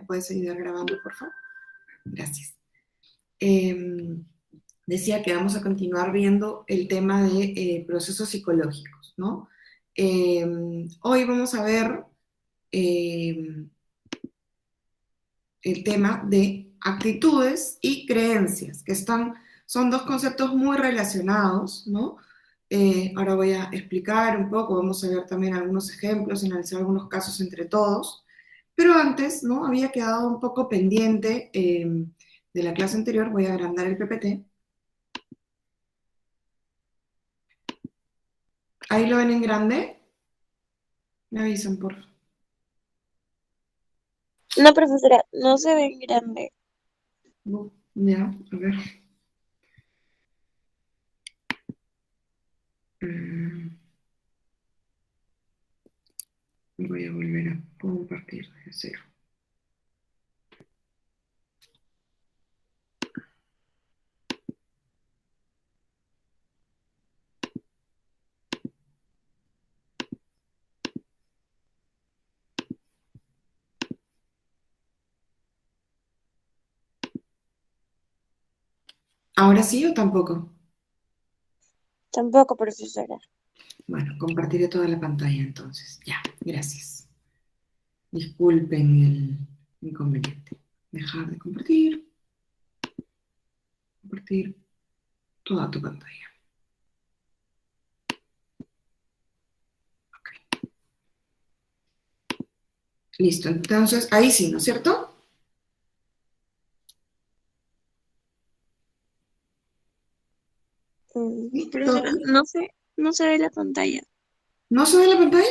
puedes ayudar grabando, por favor? Gracias. Decía que vamos a continuar viendo el tema de procesos psicológicos, ¿no? Hoy vamos a ver el tema de actitudes y creencias, que son dos conceptos muy relacionados, ¿no? Ahora voy a explicar un poco, vamos a ver también algunos ejemplos, analizar algunos casos entre todos, pero antes, ¿no? Había quedado un poco pendiente de la clase anterior, voy a agrandar el PPT. ¿Ahí lo ven en grande? Me avisan, por favor. No, profesora, no se ve grande. Ya, a ver. Mm, Voy a volver a compartir de cero. ¿Ahora sí o tampoco? Tampoco, profesora. Bueno, compartiré toda la pantalla entonces. Ya, gracias. Disculpen el inconveniente. Dejar de compartir toda tu pantalla. Ok. Listo, entonces ahí sí, ¿no es cierto? Profesora, no se ve la pantalla. ¿No se ve la pantalla?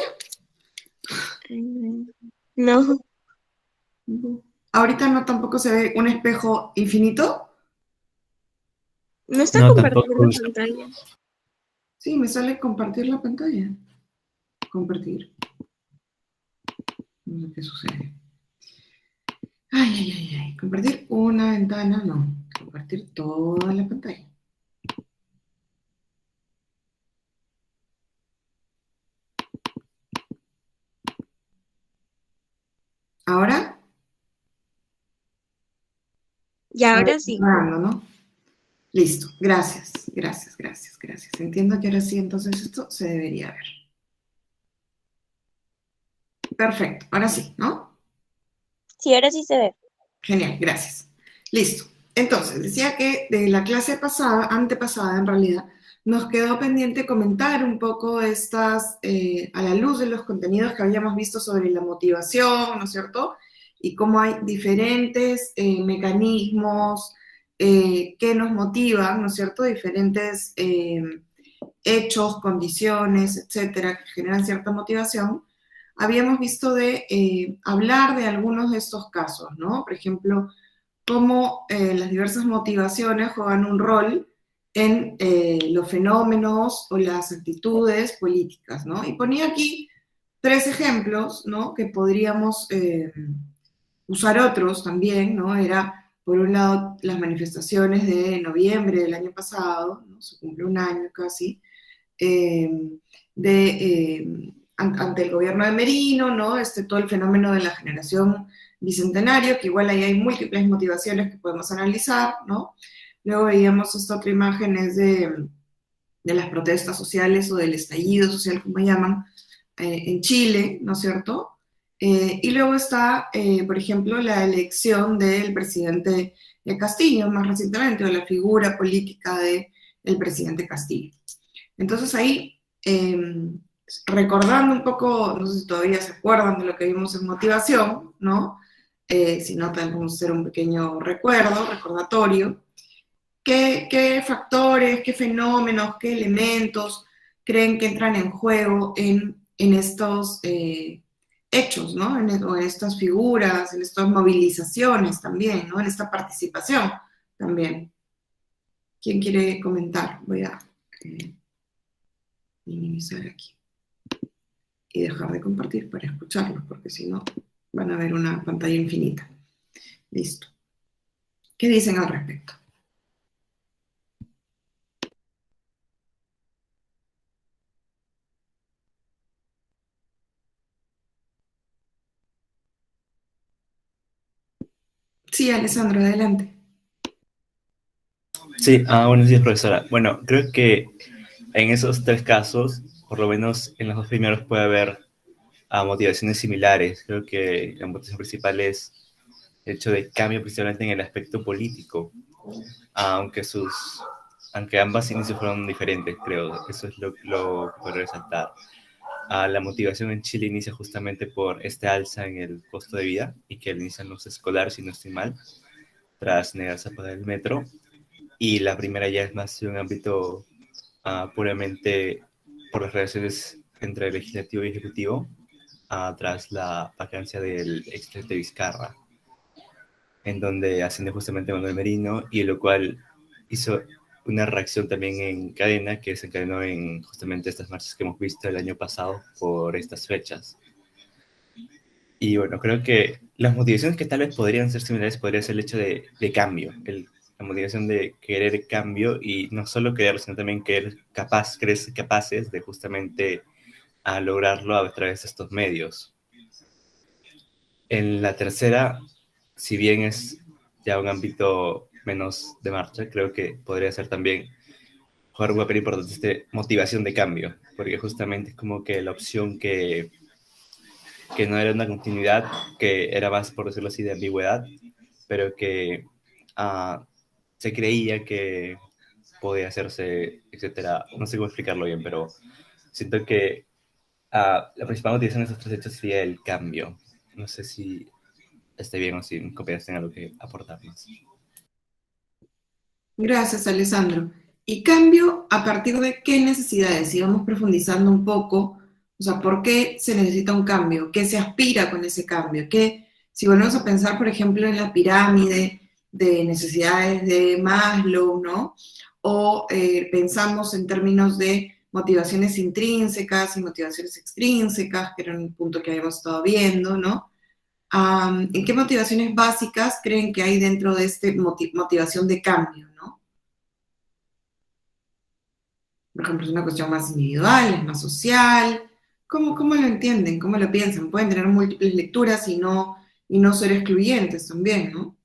No, Ahorita no tampoco se ve un espejo infinito. no está No, compartiendo tampoco. la pantalla. Sí, me sale compartir la pantalla. Compartir. No sé qué sucede. Ay, ay, ay, ay. Compartir una ventana, no. Compartir toda la pantalla. Ahora, Y a ver, ahora sí. ¿no? Listo. Gracias, gracias, gracias, gracias. Entiendo que ahora sí, entonces esto se debería ver. Perfecto, ahora sí, ¿no? Sí, ahora sí se ve. Genial, gracias. Listo. Entonces, decía que de la clase pasada, antepasada en realidad, nos quedó pendiente comentar un poco a la luz de los contenidos que habíamos visto sobre la motivación, ¿no es cierto? Y cómo hay diferentes mecanismos que nos motivan, ¿no es cierto? Diferentes hechos, condiciones, etcétera, que generan cierta motivación. Habíamos visto de hablar de algunos de estos casos, ¿no? Por ejemplo, cómo las diversas motivaciones juegan un rol en los fenómenos o las actitudes políticas, ¿no? Y ponía aquí tres ejemplos, ¿no? Que podríamos usar otros también, ¿no? Era, por un lado, las manifestaciones de noviembre del año pasado, ¿no? Se cumple un año casi, eh, ante el gobierno de Merino, ¿no? Todo el fenómeno de la generación bicentenario, que igual ahí hay múltiples motivaciones que podemos analizar, ¿no? Luego veíamos esta otra imagen es de las protestas sociales o del estallido social, como llaman, en Chile, ¿no es cierto? Y luego está, por ejemplo, la elección del presidente Castillo, más recientemente, o la figura política del presidente Castillo. Entonces ahí, recordando un poco, no sé si todavía se acuerdan de lo que vimos en motivación, ¿no? Si no, tenemos que hacer un pequeño recordatorio. ¿Qué factores, qué fenómenos, qué elementos creen que entran en juego en estos hechos, ¿no? O en estas figuras, en estas movilizaciones también, ¿no? En esta participación también. ¿Quién quiere comentar? Voy a minimizar aquí y dejar de compartir para escucharlos, porque si no van a ver una pantalla infinita. Listo. ¿Qué dicen al respecto? Sí, Alessandro, adelante. Sí, buenos días, profesora. Bueno, creo que en esos tres casos, por lo menos en los dos primeros puede haber motivaciones similares. Creo que la motivación principal es el hecho de cambio principalmente en el aspecto político, aunque aunque ambas inicios fueron diferentes, creo. Eso es lo que puedo resaltar. La motivación en Chile inicia justamente por este alza en el costo de vida y que inician los escolares, si no estoy mal, tras negarse a pagar el metro. Y la primera ya es más de un ámbito puramente por las relaciones entre legislativo y ejecutivo, tras la vacancia del expresidente Vizcarra, en donde ascendió justamente Manuel Merino, y lo cual hizo una reacción también en cadena que se encadenó en justamente estas marchas que hemos visto el año pasado por estas fechas. Y bueno, creo que las motivaciones que tal vez podrían ser similares podría ser el hecho de cambio, la motivación de querer cambio y no solo querer, sino también querer capaces de justamente lograrlo a través de estos medios. En la tercera, si bien es ya un ámbito menos de marcha, creo que podría ser también jugar un papel importante motivación de cambio, porque justamente es como que la opción que no era una continuidad, que era más, por decirlo así, de ambigüedad, pero que uh, se creía que podía hacerse, etcétera. No sé cómo explicarlo bien, pero siento que la principal motivación de estos tres hechos sería el cambio. No sé si esté bien o si mis compañeros tengan algo que aportar más. Gracias, Alessandro. Y cambio, ¿a partir de qué necesidades? Si vamos profundizando un poco, o sea, ¿por qué se necesita un cambio? ¿Qué se aspira con ese cambio? ¿Qué, si volvemos a pensar, por ejemplo, en la pirámide de necesidades de Maslow, ¿no? O pensamos en términos de motivaciones intrínsecas y motivaciones extrínsecas, que era un punto que habíamos estado viendo, ¿no? ¿En qué motivaciones básicas creen que hay dentro de esta motivación de cambio, ¿no? Por ejemplo, es una cuestión más individual, es más social. ¿Cómo lo entienden? ¿Cómo lo piensan? Pueden tener múltiples lecturas y no ser excluyentes también, ¿no?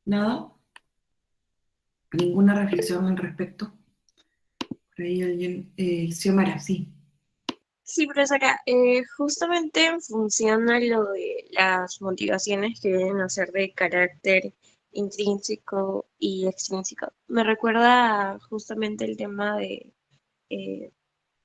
¿Nada? ¿Ninguna reflexión al respecto? Por ahí alguien, Xiomara, sí. Sí, profesora, justamente en función a lo de las motivaciones que deben ser de carácter intrínseco y extrínseco, me recuerda justamente el tema eh,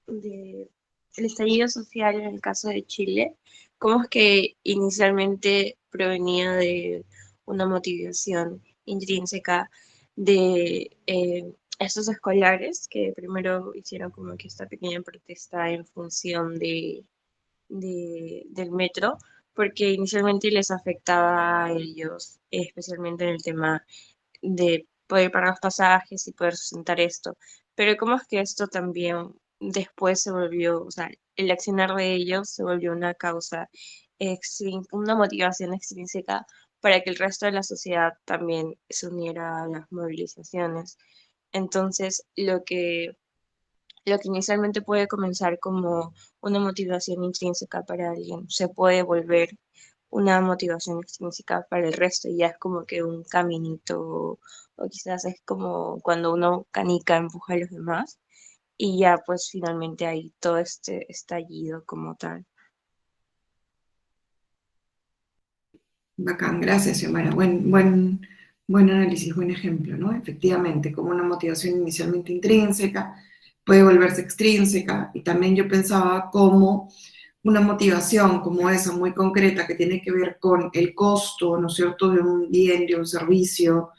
de el estallido social en el caso de Chile, cómo es que inicialmente provenía de una motivación intrínseca de estos escolares que primero hicieron como que esta pequeña protesta en función del metro, porque inicialmente les afectaba a ellos, especialmente en el tema de poder pagar los pasajes y poder sustentar esto. Pero cómo es que esto también después se volvió, o sea, el accionar de ellos se volvió una causa, una motivación extrínseca para que el resto de la sociedad también se uniera a las movilizaciones. Entonces, lo que inicialmente puede comenzar como una motivación intrínseca para alguien, se puede volver una motivación extrínseca para el resto y ya es como que un caminito o quizás es como cuando uno canica empuja a los demás y ya pues finalmente hay todo este estallido como tal. Bacán, gracias, Xiomara. Buen Buen análisis, buen ejemplo, ¿no? Efectivamente, como una motivación inicialmente intrínseca puede volverse extrínseca, y también yo pensaba cómo una motivación como esa, muy concreta, que tiene que ver con el costo, ¿no es cierto?, de un bien, de un servicio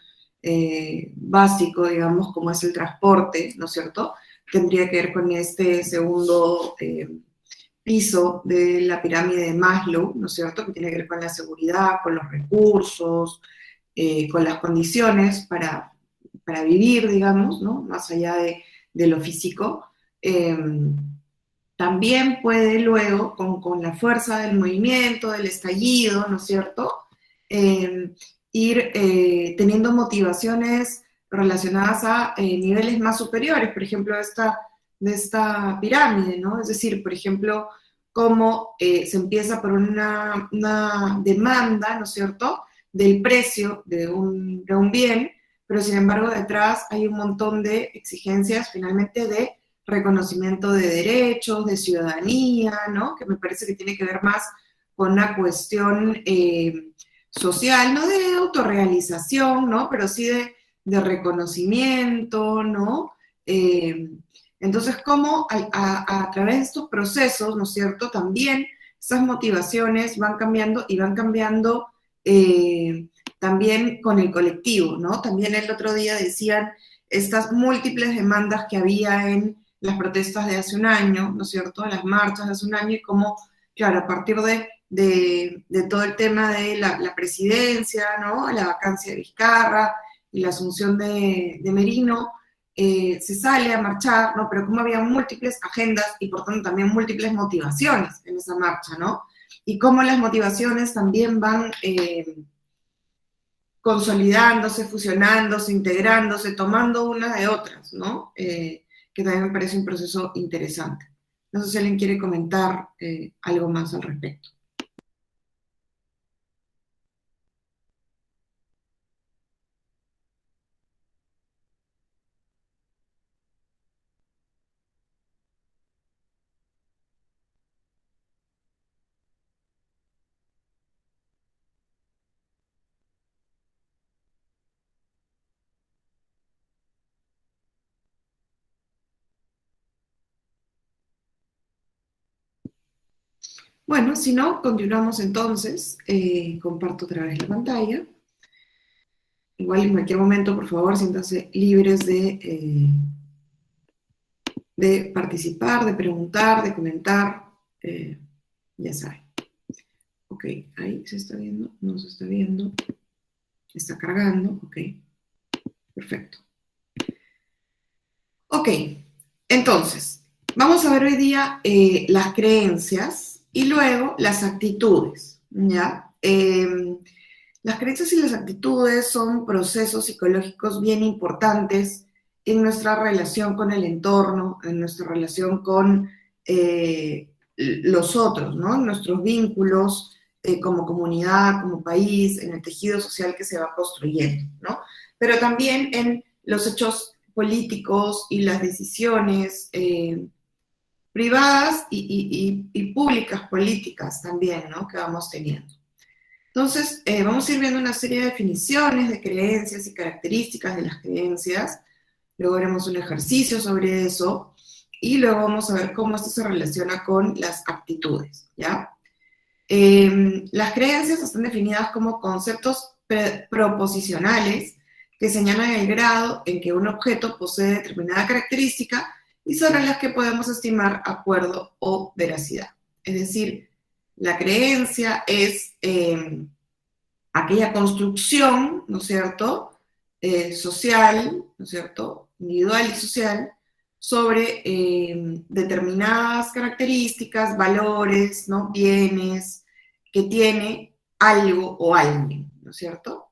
básico, digamos, como es el transporte, ¿no es cierto?, tendría que ver con este segundo piso de la pirámide de Maslow, ¿no es cierto?, que tiene que ver con la seguridad, con los recursos, con las condiciones para vivir, digamos, ¿no?, más allá de lo físico. También puede luego, con la fuerza del movimiento, del estallido, ¿no es cierto?, ir teniendo motivaciones relacionadas a niveles más superiores, por ejemplo, de esta pirámide, ¿no? Es decir, por ejemplo, cómo se empieza por una demanda, ¿no es cierto?, del precio de un bien, pero sin embargo detrás hay un montón de exigencias finalmente de reconocimiento de derechos, de ciudadanía, ¿no? Que me parece que tiene que ver más con una cuestión social, no de autorrealización, ¿no? Pero sí de reconocimiento, ¿no? Entonces, cómo a través de estos procesos, ¿no es cierto?, también esas motivaciones van cambiando y van cambiando también con el colectivo, ¿no? También el otro día decían estas múltiples demandas que había en las protestas de hace un año, ¿no es cierto?, las marchas de hace un año, y cómo, claro, a partir de todo el tema de la presidencia, ¿no?, la vacancia de Vizcarra y la asunción de Merino, se sale a marchar, ¿no?, pero como había múltiples agendas y por tanto también múltiples motivaciones en esa marcha, ¿no?, y cómo las motivaciones también van consolidándose, fusionándose, integrándose, tomando unas de otras, ¿no? Que también me parece un proceso interesante. No sé si alguien quiere comentar algo más al respecto. Bueno, si no, continuamos entonces. Comparto otra vez la pantalla. Igual en cualquier momento, por favor, siéntanse libres de participar, de preguntar, de comentar. Ya saben. Ok, ahí se está viendo, no se está viendo. Está cargando, ok. Perfecto. Ok, entonces, vamos a ver hoy día las creencias y luego las actitudes, ¿ya? Las creencias y las actitudes son procesos psicológicos bien importantes en nuestra relación con el entorno, en nuestra relación con los otros, ¿no? En nuestros vínculos como comunidad, como país, en el tejido social que se va construyendo, ¿no? Pero también en los hechos políticos y las decisiones privadas y públicas políticas también, ¿no?, que vamos teniendo. Entonces, vamos a ir viendo una serie de definiciones de creencias y características de las creencias, luego haremos un ejercicio sobre eso, y luego vamos a ver cómo esto se relaciona con las actitudes, ¿ya? Las creencias están definidas como conceptos proposicionales que señalan el grado en que un objeto posee determinada característica y sobre las que podemos estimar acuerdo o veracidad. Es decir, la creencia es aquella construcción, ¿no es cierto?, social, ¿no es cierto?, individual y social, sobre determinadas características, valores, ¿no?, bienes que tiene algo o alguien, ¿no es cierto?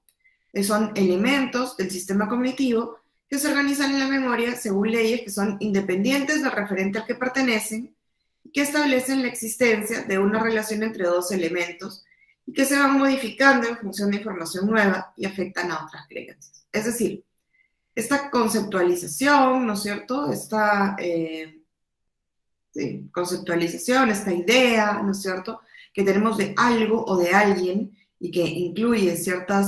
Son elementos del sistema cognitivo que se organizan en la memoria según leyes que son independientes del referente al que pertenecen y que establecen la existencia de una relación entre dos elementos y que se van modificando en función de información nueva y afectan a otras creencias. Es decir, esta conceptualización, ¿no es cierto?, esta conceptualización, esta idea, ¿no es cierto?, que tenemos de algo o de alguien y que incluye ciertos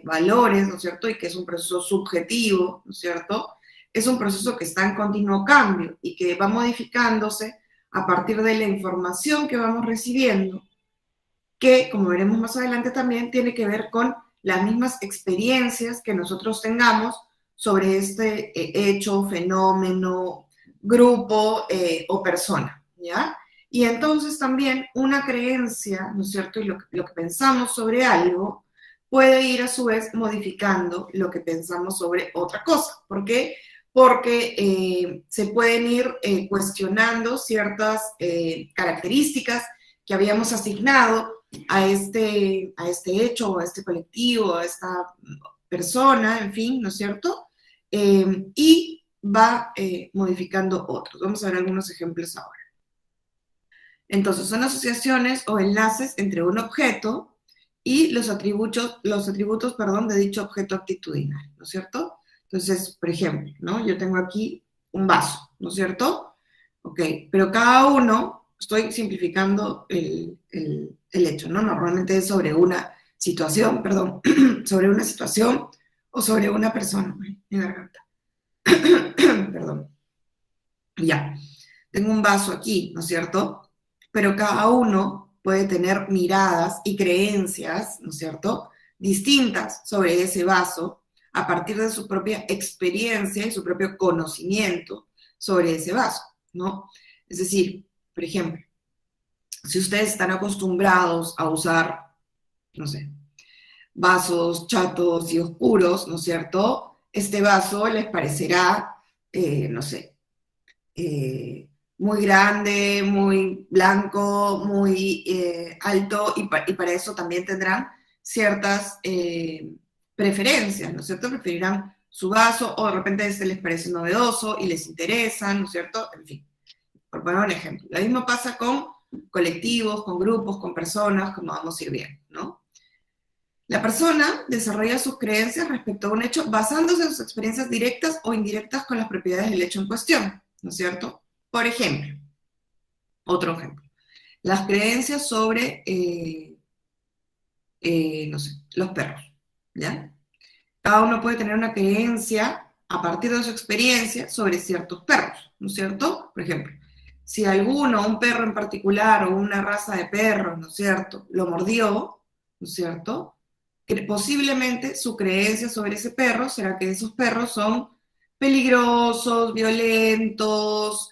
valores, ¿no es cierto? Y que es un proceso subjetivo, ¿no es cierto? Es un proceso que está en continuo cambio y que va modificándose a partir de la información que vamos recibiendo, que, como veremos más adelante también, tiene que ver con las mismas experiencias que nosotros tengamos sobre este hecho, fenómeno, grupo o persona, ¿ya? Y entonces también una creencia, ¿no es cierto? Y lo que pensamos sobre algo puede ir a su vez modificando lo que pensamos sobre otra cosa. ¿Por qué? Porque se pueden ir cuestionando ciertas características que habíamos asignado a este hecho, o a este colectivo, a esta persona, en fin, ¿no es cierto? Y va modificando otros. Vamos a ver algunos ejemplos ahora. Entonces, son asociaciones o enlaces entre un objeto y los atributos, de dicho objeto actitudinal, ¿no es cierto? Entonces, por ejemplo, ¿no? Yo tengo aquí un vaso, ¿no es cierto? Ok, pero cada uno, estoy simplificando el hecho, ¿no? Normalmente es sobre una situación, perdón, sobre una situación o sobre una persona. Mi garganta. Perdón. Ya, tengo un vaso aquí, ¿no es cierto? Pero cada uno puede tener miradas y creencias, ¿no es cierto?, distintas sobre ese vaso a partir de su propia experiencia y su propio conocimiento sobre ese vaso, ¿no? Es decir, por ejemplo, si ustedes están acostumbrados a usar, no sé, vasos chatos y oscuros, ¿no es cierto? Este vaso les parecerá, no sé, muy grande, muy blanco, muy alto, y para eso también tendrán ciertas preferencias, ¿no es cierto? Preferirán su vaso, o de repente este les parece novedoso y les interesa, ¿no es cierto? En fin, por poner un ejemplo. Lo mismo pasa con colectivos, con grupos, con personas, como vamos a ir viendo, ¿no? La persona desarrolla sus creencias respecto a un hecho basándose en sus experiencias directas o indirectas con las propiedades del hecho en cuestión, ¿no es cierto? Por ejemplo, otro ejemplo, las creencias sobre, no sé, los perros, ¿ya? Cada uno puede tener una creencia a partir de su experiencia sobre ciertos perros, ¿no es cierto? Por ejemplo, si alguno, un perro en particular o una raza de perros, ¿no es cierto?, lo mordió, ¿no es cierto?, que posiblemente su creencia sobre ese perro será que esos perros son peligrosos, violentos,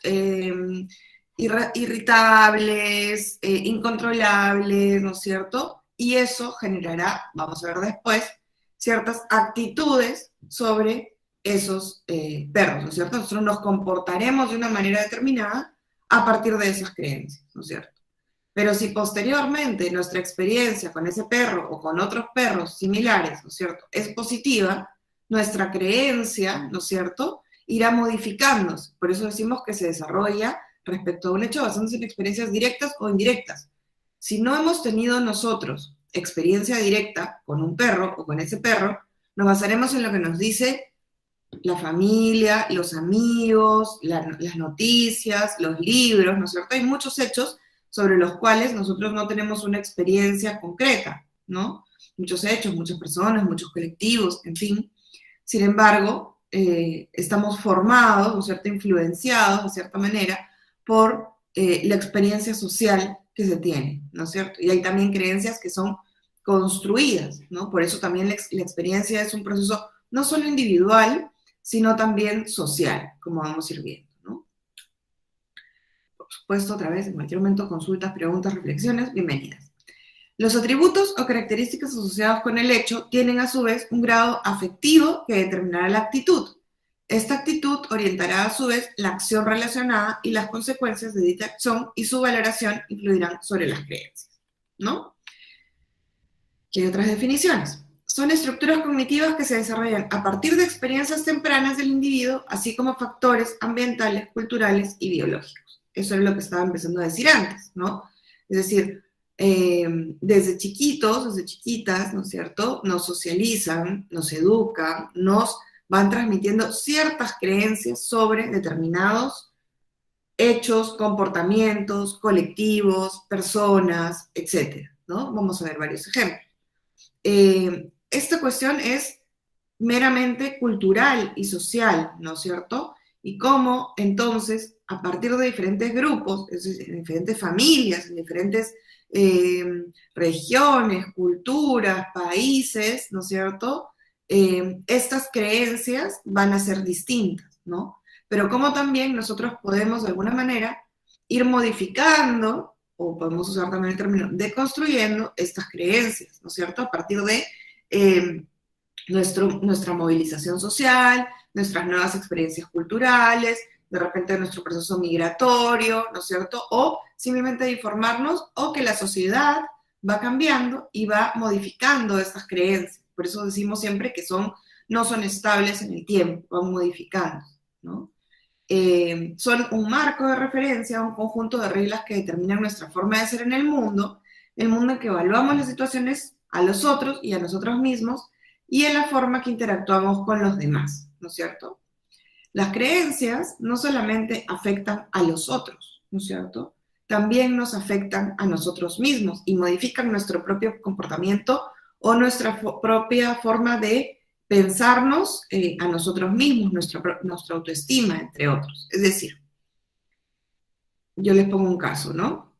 irritables, incontrolables, ¿no es cierto? Y eso generará, vamos a ver después, ciertas actitudes sobre esos perros, ¿no es cierto? Nosotros nos comportaremos de una manera determinada a partir de esas creencias, ¿no es cierto? Pero si posteriormente nuestra experiencia con ese perro o con otros perros similares, ¿no es cierto?, es positiva, nuestra creencia, ¿no es cierto?, irá modificándose. Por eso decimos que se desarrolla respecto a un hecho basándose en experiencias directas o indirectas. Si no hemos tenido nosotros experiencia directa con un perro o con ese perro, nos basaremos en lo que nos dice la familia, los amigos, las noticias, los libros, ¿no es cierto? Hay muchos hechos sobre los cuales nosotros no tenemos una experiencia concreta, ¿no? Muchos hechos, muchas personas, muchos colectivos, en fin. Sin embargo, estamos formados, ¿no es cierto?, influenciados, de cierta manera, por la experiencia social que se tiene, ¿no es cierto? Y hay también creencias que son construidas, ¿no? Por eso también la experiencia es un proceso no solo individual, sino también social, como vamos a ir viendo, ¿no? Por supuesto, otra vez, en cualquier momento, consultas, preguntas, reflexiones, bienvenidas. Los atributos o características asociados con el hecho tienen a su vez un grado afectivo que determinará la actitud. Esta actitud orientará a su vez la acción relacionada y las consecuencias de dicha acción y su valoración influirán sobre las creencias, ¿no? ¿Qué hay otras definiciones? Son estructuras cognitivas que se desarrollan a partir de experiencias tempranas del individuo, así como factores ambientales, culturales y biológicos. Eso es lo que estaba empezando a decir antes, ¿no? Es decir, desde chiquitos, desde chiquitas, ¿no es cierto?, nos socializan, nos educan, nos van transmitiendo ciertas creencias sobre determinados hechos, comportamientos, colectivos, personas, etc., ¿no? Vamos a ver varios ejemplos. Esta cuestión es meramente cultural y social, ¿no es cierto? Y cómo entonces, a partir de diferentes grupos, es decir, en diferentes familias, en diferentes regiones, culturas, países, ¿no es cierto? Estas creencias van a ser distintas, ¿no? Pero cómo también nosotros podemos de alguna manera ir modificando, o podemos usar también el término, deconstruyendo estas creencias, ¿no es cierto? A partir de nuestra movilización social, nuestras nuevas experiencias culturales, de repente nuestro proceso migratorio, ¿no es cierto? O simplemente de informarnos, o que la sociedad va cambiando y va modificando estas creencias. Por eso decimos siempre que no son estables en el tiempo, van modificando, ¿no? Son un marco de referencia, un conjunto de reglas que determinan nuestra forma de ser en el mundo en que evaluamos las situaciones a los otros y a nosotros mismos, y en la forma que interactuamos con los demás, ¿no es cierto? Las creencias no solamente afectan a los otros, ¿no es cierto? También nos afectan a nosotros mismos y modifican nuestro propio comportamiento o nuestra propia forma de pensarnos a nosotros mismos, nuestra autoestima, entre otros. Es decir, yo les pongo un caso, ¿no?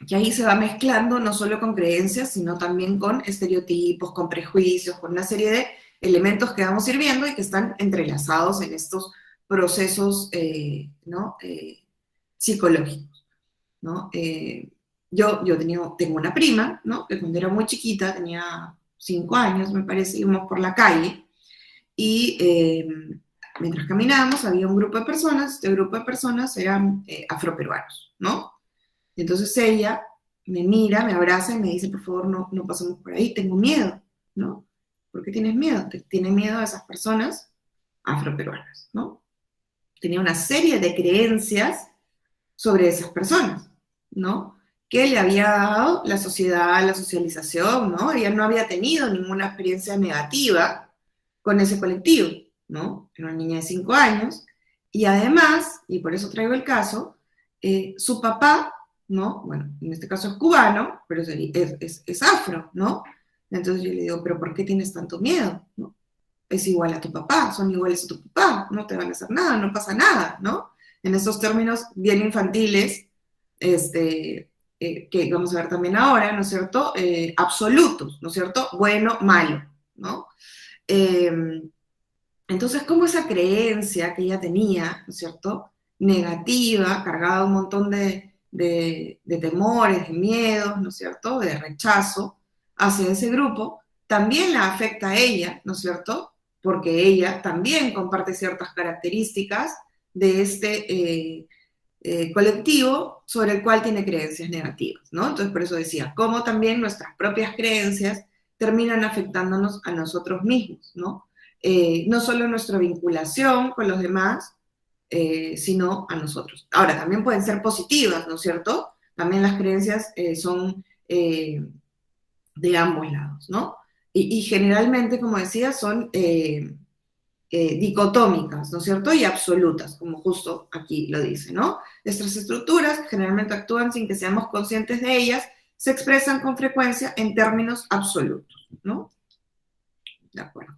Que ahí se va mezclando no solo con creencias, sino también con estereotipos, con prejuicios, con una serie de elementos que vamos a ir viendo y que están entrelazados en estos procesos ¿no? Psicológicos, ¿no? Yo tengo una prima, ¿no? Que cuando era muy chiquita, tenía 5 años, me parece, íbamos por la calle y mientras caminábamos había un grupo de personas, este grupo de personas eran afroperuanos, ¿no? Y entonces ella me mira, me abraza y me dice, por favor, no pasemos por ahí, tengo miedo, ¿no? ¿Por qué tienes miedo? Tiene miedo a esas personas afroperuanas, ¿no? Tenía una serie de creencias sobre esas personas, ¿no? Que le había dado la sociedad, la socialización, ¿no? Ella no había tenido ninguna experiencia negativa con ese colectivo, ¿no? Era una niña de 5 años, y además, y por eso traigo el caso, su papá, ¿no? Bueno, en este caso es cubano, pero es afro, ¿no? Entonces yo le digo, ¿pero por qué tienes tanto miedo? ¿No? Es igual a tu papá, son iguales a tu papá, no te van a hacer nada, no pasa nada, ¿no? En estos términos bien infantiles, que vamos a ver también ahora, ¿no es cierto? Absolutos, ¿no es cierto? Bueno, malo, ¿no? Entonces, como esa creencia que ella tenía, ¿no es cierto? Negativa, cargada de un montón de temores, de miedos, ¿no es cierto? De rechazo hacia ese grupo, también la afecta a ella, ¿no es cierto? Porque ella también comparte ciertas características de este colectivo sobre el cual tiene creencias negativas, ¿no? Entonces, por eso decía, cómo también nuestras propias creencias terminan afectándonos a nosotros mismos, ¿no? No solo nuestra vinculación con los demás, sino a nosotros. Ahora, también pueden ser positivas, ¿no es cierto? También las creencias son de ambos lados, ¿no? Y generalmente, como decía, son dicotómicas, ¿no es cierto? Y absolutas, como justo aquí lo dice, ¿no? Nuestras estructuras, que generalmente actúan sin que seamos conscientes de ellas, se expresan con frecuencia en términos absolutos, ¿no? De acuerdo.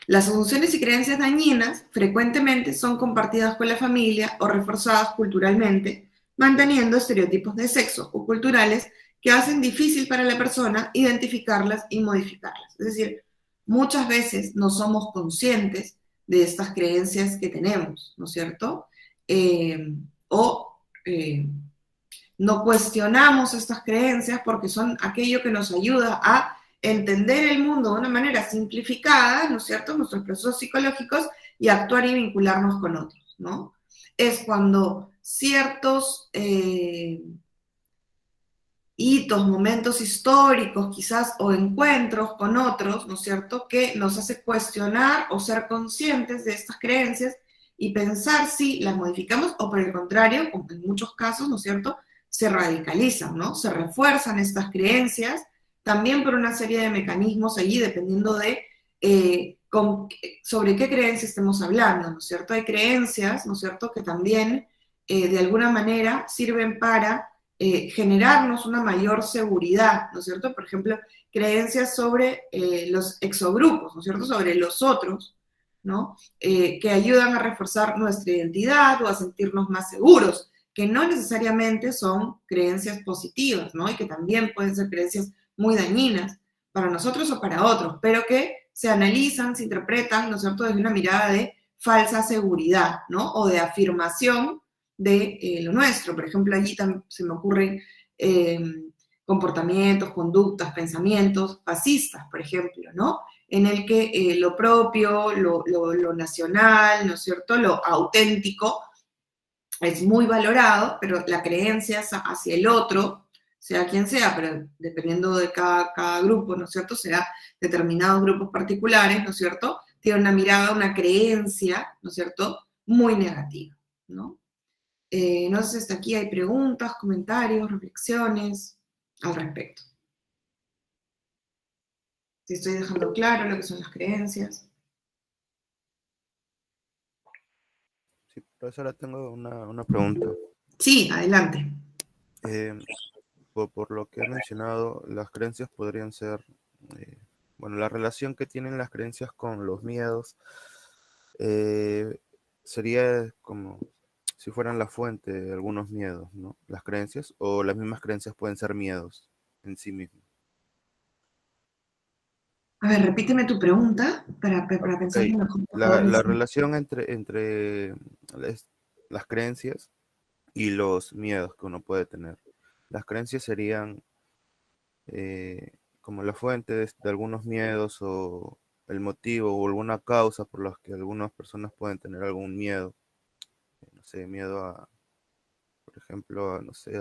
Las asunciones y creencias dañinas frecuentemente son compartidas con la familia o reforzadas culturalmente, manteniendo estereotipos de sexo o culturales que hacen difícil para la persona identificarlas y modificarlas. Es decir, muchas veces no somos conscientes de estas creencias que tenemos, ¿no es cierto? No cuestionamos estas creencias porque son aquello que nos ayuda a entender el mundo de una manera simplificada, ¿no es cierto?, nuestros procesos psicológicos, y actuar y vincularnos con otros, ¿no? Es cuando ciertos hitos, momentos históricos quizás, o encuentros con otros, ¿no es cierto?, que nos hace cuestionar o ser conscientes de estas creencias y pensar si las modificamos o por el contrario, como en muchos casos, ¿no es cierto?, se radicalizan, ¿no? Se refuerzan estas creencias, también por una serie de mecanismos allí, dependiendo de sobre qué creencia estemos hablando, ¿no es cierto? Hay creencias, ¿no es cierto?, que también de alguna manera sirven para generarnos una mayor seguridad, ¿no es cierto? Por ejemplo, creencias sobre los exogrupos, ¿no es cierto? Sobre los otros, ¿no? Que ayudan a reforzar nuestra identidad o a sentirnos más seguros, que no necesariamente son creencias positivas, ¿no? Y que también pueden ser creencias muy dañinas para nosotros o para otros, pero que se analizan, se interpretan, ¿no es cierto?, desde una mirada de falsa seguridad, ¿no? O de afirmación de lo nuestro. Por ejemplo, allí se me ocurren eh, comportamientos, conductas, pensamientos fascistas, por ejemplo, ¿no? En el que lo propio, lo nacional, ¿no es cierto?, lo auténtico es muy valorado, pero la creencia hacia el otro, sea quien sea, pero dependiendo de cada grupo, ¿no es cierto?, será determinados grupos particulares, ¿no es cierto?, tiene una mirada, una creencia, ¿no es cierto?, muy negativa, ¿no? No sé si hasta aquí hay preguntas, comentarios, reflexiones al respecto. Si estoy dejando claro lo que son las creencias. Sí, profesora, tengo una pregunta. Sí, adelante. Eh, por lo que he mencionado, las creencias podrían ser, eh, bueno, la relación que tienen las creencias con los miedos eh, sería como si fueran la fuente de algunos miedos, ¿no? Las creencias, o las mismas creencias pueden ser miedos en sí mismos. A ver, repíteme tu pregunta para Ok, pensarlo mejor. Por favor, la relación entre las creencias y los miedos que uno puede tener. Las creencias serían como la fuente de algunos miedos o el motivo o alguna causa por las que algunas personas pueden tener algún miedo. No sé, miedo a, por ejemplo, no sé,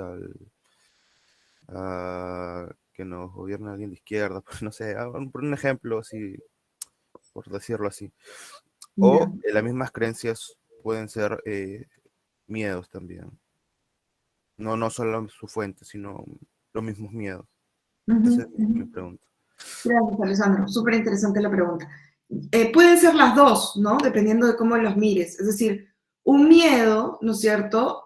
a que nos gobierne alguien de izquierda, pues no sé, por un ejemplo así, por decirlo así. ya. O las mismas creencias pueden ser miedos también. No solo su fuente, sino los mismos miedos. Esa Ujú, es mi ujú. pregunta. Gracias, Alessandro. Súper interesante la pregunta. Pueden ser las dos, ¿no? Dependiendo de cómo los mires. Es decir, un miedo, ¿no es cierto?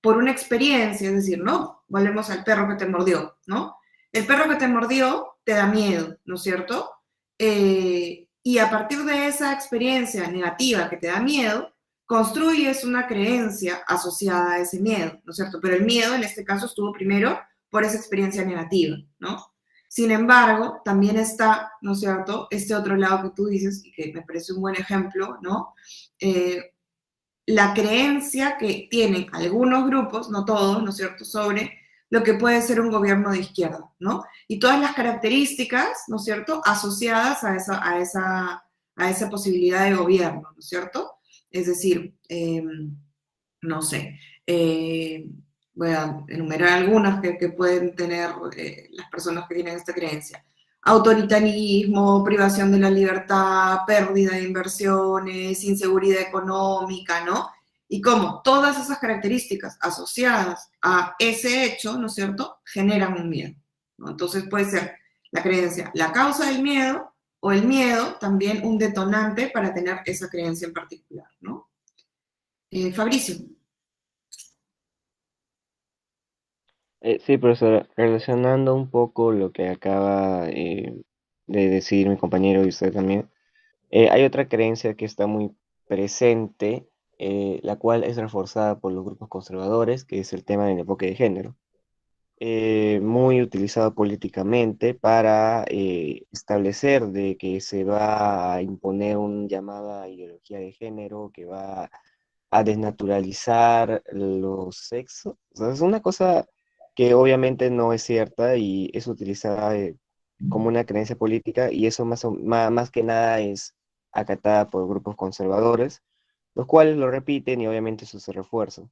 Por una experiencia, es decir, ¿no? Volvemos al perro que te mordió, ¿no? El perro que te mordió te da miedo, ¿no es cierto? Y a partir de esa experiencia negativa que te da miedo, construyes una creencia asociada a ese miedo, ¿no es cierto? Pero el miedo en este caso estuvo primero por esa experiencia negativa, ¿no? Sin embargo, también está, ¿no es cierto?, este otro lado que tú dices, y que me parece un buen ejemplo, ¿no? La creencia que tienen algunos grupos, no todos, ¿no es cierto?, sobre lo que puede ser un gobierno de izquierda, ¿no? Y todas las características, ¿no es cierto?, asociadas a esa posibilidad de gobierno, ¿no es cierto? Es decir, no sé, voy a enumerar algunas que pueden tener las personas que tienen esta creencia. Autoritarismo, privación de la libertad, pérdida de inversiones, inseguridad económica, ¿no? Y cómo todas esas características asociadas a ese hecho, ¿no es cierto?, generan un miedo, ¿no? Entonces puede ser la creencia, la causa del miedo, o el miedo también un detonante para tener esa creencia en particular, ¿no? Fabricio. Sí, profesor, relacionando un poco lo que acaba de decir mi compañero y usted también, hay otra creencia que está muy presente, la cual es reforzada por los grupos conservadores, que es el tema del enfoque de género, muy utilizado políticamente para establecer de que se va a imponer una llamada ideología de género que va a desnaturalizar los sexos. O sea, es una cosa que obviamente no es cierta y es utilizada como una creencia política y eso más que nada es acatada por grupos conservadores, los cuales lo repiten y obviamente eso se refuerza.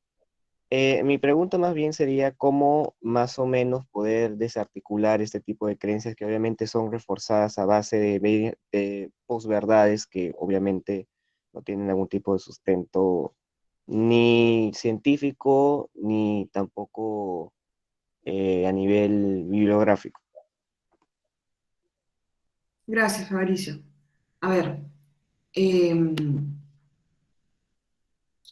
Mi pregunta más bien sería cómo más o menos poder desarticular este tipo de creencias que obviamente son reforzadas a base de posverdades que obviamente no tienen algún tipo de sustento ni científico ni tampoco a nivel bibliográfico. Gracias, Fabricio. A ver, eh,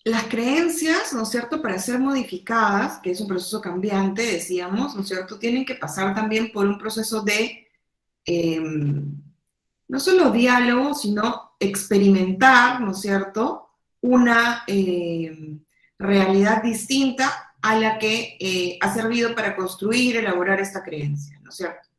las creencias, ¿no es cierto?, para ser modificadas, que es un proceso cambiante, decíamos, ¿no es cierto?, tienen que pasar también por un proceso de no solo diálogo, sino experimentar, ¿no es cierto?, una realidad distinta a la que ha servido para construir, elaborar esta creencia, ¿no es cierto?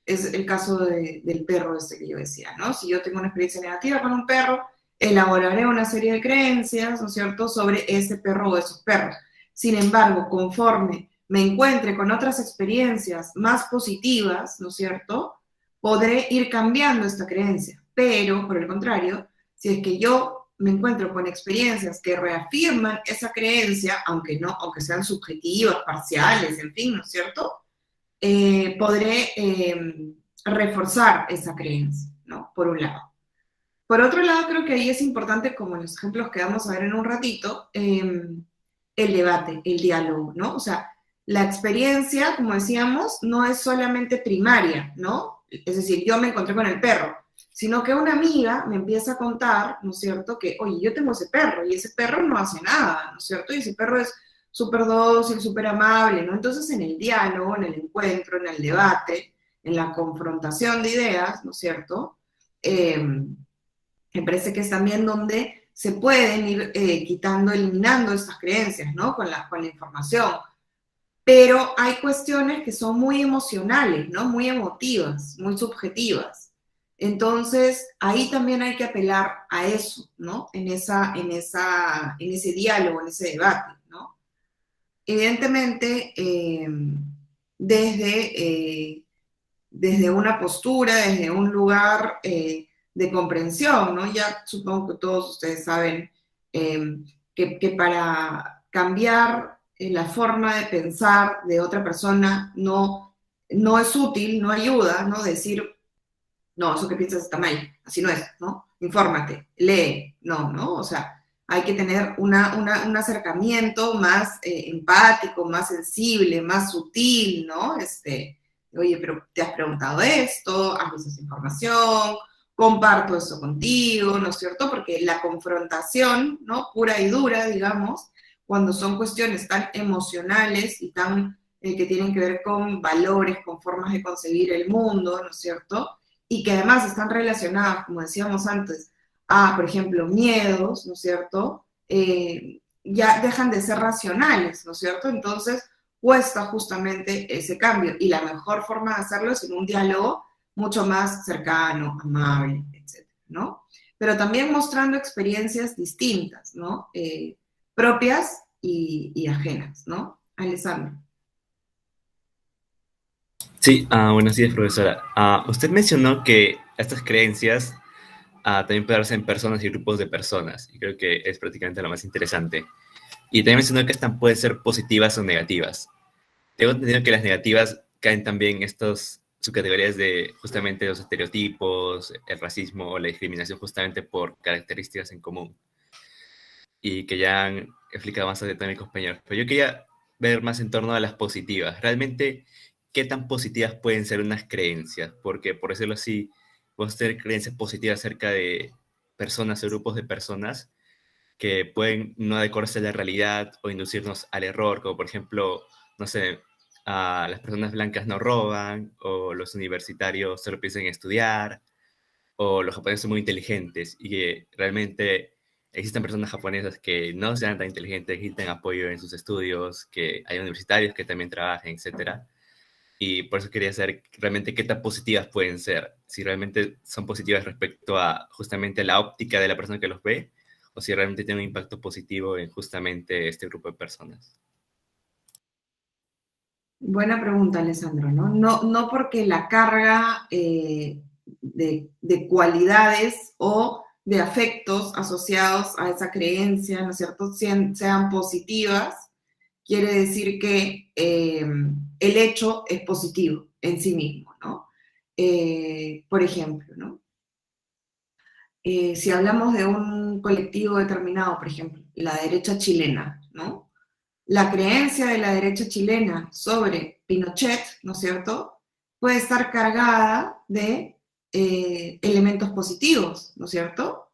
Es el caso del perro este que yo decía, ¿no? Si yo tengo una experiencia negativa con un perro, elaboraré una serie de creencias, ¿no es cierto?, sobre ese perro o esos perros. Sin embargo, conforme me encuentre con otras experiencias más positivas, ¿no es cierto?, podré ir cambiando esta creencia. Pero, por el contrario, si es que yo me encuentro con experiencias que reafirman esa creencia, aunque sean subjetivas, parciales, en fin, ¿no es cierto?, podré reforzar esa creencia, ¿no? Por un lado. Por otro lado, creo que ahí es importante, como en los ejemplos que vamos a ver en un ratito, el debate, el diálogo, ¿no? O sea, la experiencia, como decíamos, no es solamente primaria, ¿no? Es decir, yo me encontré con el perro, sino que una amiga me empieza a contar, ¿no es cierto?, que, oye, yo tengo ese perro, y ese perro no hace nada, ¿no es cierto?, y ese perro es súper dócil, súper amable, ¿no? Entonces, en el diálogo, en el encuentro, en el debate, en la confrontación de ideas, ¿no es cierto?, me parece que es también donde se pueden ir quitando, eliminando estas creencias, ¿no?, con la información. Pero hay cuestiones que son muy emocionales, ¿no?, muy emotivas, muy subjetivas. Entonces, ahí también hay que apelar a eso, ¿no?, en ese diálogo, en ese debate, ¿no? Evidentemente, desde una postura, desde un lugar de comprensión, ¿no? Ya supongo que todos ustedes saben que para cambiar la forma de pensar de otra persona no es útil, no ayuda, ¿no? Decir, no, eso que piensas está mal, así no es, ¿no? Infórmate, lee, no, o sea, hay que tener un acercamiento más empático, más sensible, más sutil, ¿no? Oye, pero te has preguntado esto, has visto esa información, comparto eso contigo, ¿no es cierto? Porque la confrontación, ¿no?, pura y dura, digamos, cuando son cuestiones tan emocionales y tan que tienen que ver con valores, con formas de concebir el mundo, ¿no es cierto?, y que además están relacionadas, como decíamos antes, a, por ejemplo, miedos, ¿no es cierto?, ya dejan de ser racionales, ¿no es cierto? Entonces, cuesta justamente ese cambio, y la mejor forma de hacerlo es en un diálogo mucho más cercano, amable, etcétera, ¿no? Pero también mostrando experiencias distintas, ¿no? Propias y ajenas, ¿no? Alessandro. Sí, buenos días, profesora. Usted mencionó que estas creencias también pueden darse en personas y grupos de personas, y creo que es prácticamente lo más interesante. Y también mencionó que estas pueden ser positivas o negativas. Tengo entendido que las negativas caen también en estas subcategorías de justamente los estereotipos, el racismo o la discriminación justamente por características en común, y que ya han explicado más también mis compañeros. Pero yo quería ver más en torno a las positivas. Realmente, ¿qué tan positivas pueden ser unas creencias? Porque, por decirlo así, podemos tener creencias positivas acerca de personas o grupos de personas que pueden no adecuarse a la realidad o inducirnos al error, como por ejemplo, no sé, las personas blancas no roban, o los universitarios solo piensan en estudiar, o los japoneses son muy inteligentes, y que realmente existen personas japonesas que no sean tan inteligentes, necesitan apoyo en sus estudios, que hay universitarios que también trabajan, etcétera. Y por eso quería saber realmente qué tan positivas pueden ser, si realmente son positivas respecto a justamente la óptica de la persona que los ve, o si realmente tiene un impacto positivo en justamente este grupo de personas. Buena pregunta, Alessandro, ¿no? No porque la carga de cualidades o de afectos asociados a esa creencia, ¿no es cierto?, sean positivas, quiere decir que el hecho es positivo en sí mismo, ¿no? Por ejemplo, ¿no? Si hablamos de un colectivo determinado, por ejemplo, la derecha chilena, ¿no? La creencia de la derecha chilena sobre Pinochet, ¿no es cierto?, puede estar cargada de elementos positivos, ¿no es cierto?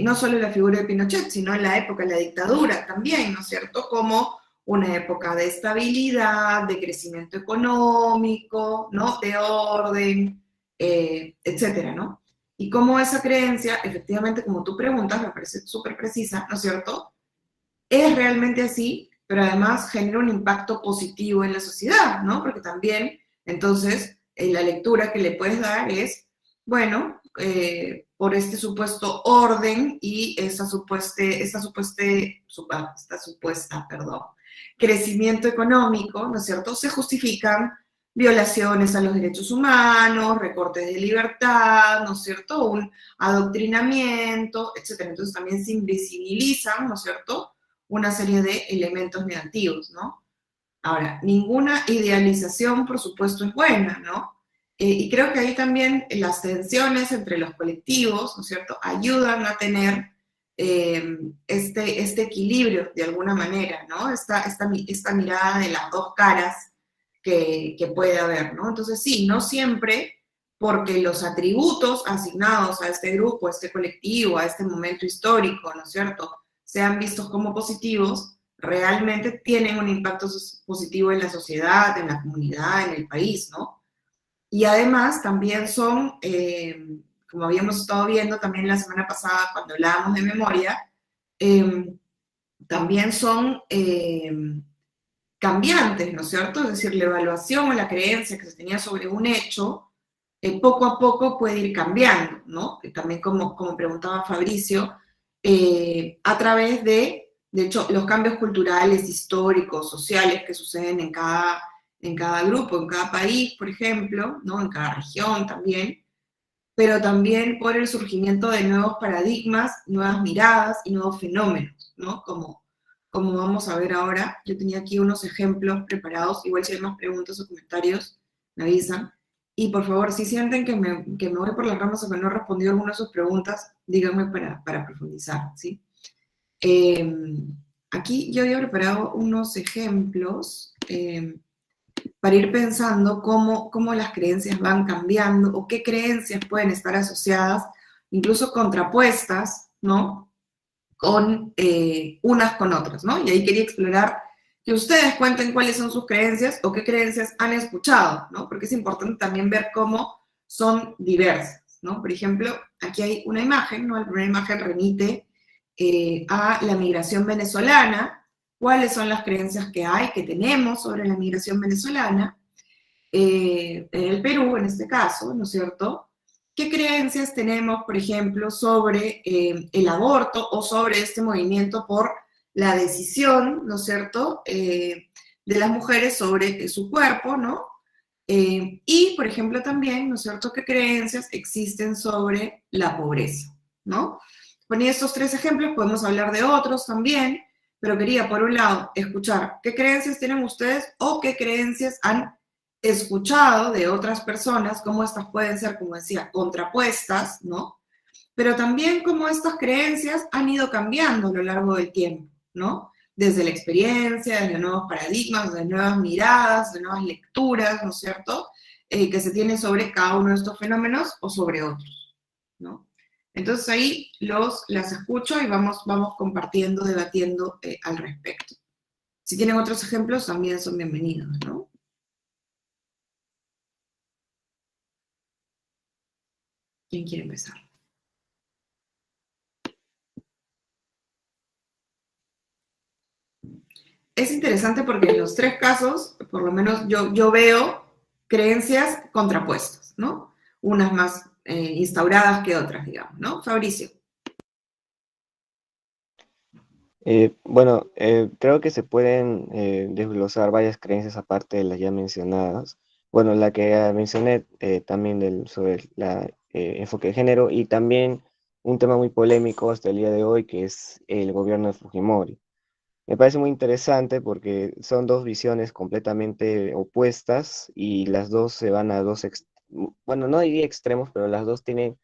no solo la figura de Pinochet, sino en la época de la dictadura también, ¿no es cierto? Como una época de estabilidad, de crecimiento económico, ¿no? De orden, etcétera, ¿no? Y cómo esa creencia, efectivamente, como tú preguntas, me parece súper precisa, ¿no es cierto? Es realmente así, pero además genera un impacto positivo en la sociedad, ¿no? Porque también, entonces, la lectura que le puedes dar es, bueno, por este supuesto orden y esta supuesta, perdón, crecimiento económico, ¿no es cierto? Se justifican violaciones a los derechos humanos, recortes de libertad, ¿no es cierto? Un adoctrinamiento, etcétera. Entonces también se invisibilizan, ¿no es cierto? Una serie de elementos negativos, ¿no? Ahora, ninguna idealización, por supuesto, es buena, ¿no? Y creo que ahí también las tensiones entre los colectivos, ¿no es cierto?, ayudan a tener este equilibrio de alguna manera, ¿no? Esta mirada de las dos caras que puede haber, ¿no? Entonces, sí, no siempre, porque los atributos asignados a este grupo, a este colectivo, a este momento histórico, ¿no es cierto?, sean vistos como positivos, realmente tienen un impacto positivo en la sociedad, en la comunidad, en el país, ¿no? Y además también son, como habíamos estado viendo también la semana pasada cuando hablábamos de memoria, también son cambiantes, ¿no es cierto? Es decir, la evaluación o la creencia que se tenía sobre un hecho, poco a poco puede ir cambiando, ¿no? Que también como preguntaba Fabricio, a través de hecho, los cambios culturales, históricos, sociales que suceden en cada grupo, en cada país, por ejemplo, ¿no? En cada región también, pero también por el surgimiento de nuevos paradigmas, nuevas miradas y nuevos fenómenos, ¿no? Como vamos a ver ahora. Yo tenía aquí unos ejemplos preparados, igual si hay más preguntas o comentarios, me avisan. Y por favor, si sienten que me voy por las ramas o que no he respondido alguna de sus preguntas, díganme para profundizar, ¿sí? Aquí yo había preparado unos ejemplos para ir pensando cómo las creencias van cambiando o qué creencias pueden estar asociadas, incluso contrapuestas, ¿no? Con unas con otras, ¿no? Y ahí quería explorar que ustedes cuenten cuáles son sus creencias o qué creencias han escuchado, ¿no? Porque es importante también ver cómo son diversas, ¿no? Por ejemplo, aquí hay una imagen, ¿no? La primera imagen remite a la migración venezolana, cuáles son las creencias que tenemos sobre la migración venezolana, en el Perú en este caso, ¿no es cierto? ¿Qué creencias tenemos, por ejemplo, sobre el aborto o sobre este movimiento por la decisión, ¿no es cierto?, de las mujeres sobre su cuerpo, ¿no? Y, por ejemplo, también, ¿no es cierto?, qué creencias existen sobre la pobreza, ¿no? Ponía estos tres ejemplos, podemos hablar de otros también, pero quería, por un lado, escuchar qué creencias tienen ustedes o qué creencias han escuchado de otras personas, cómo estas pueden ser, como decía, contrapuestas, ¿no? Pero también cómo estas creencias han ido cambiando a lo largo del tiempo, ¿no? Desde la experiencia, desde nuevos paradigmas, desde nuevas miradas, de nuevas lecturas, ¿no es cierto?, que se tienen sobre cada uno de estos fenómenos o sobre otros, ¿no? Entonces ahí las escucho y vamos compartiendo, debatiendo al respecto. Si tienen otros ejemplos, también son bienvenidos, ¿no? ¿Quién quiere empezar? Es interesante porque en los tres casos, por lo menos yo veo creencias contrapuestas, ¿no? Unas más instauradas que otras, digamos, ¿no? Fabricio. Bueno, creo que se pueden desglosar varias creencias aparte de las ya mencionadas. Bueno, la que mencioné también sobre el enfoque de género y también un tema muy polémico hasta el día de hoy que es el gobierno de Fujimori. Me parece muy interesante porque son dos visiones completamente opuestas y las dos se van a bueno, no diría extremos, pero las dos tienen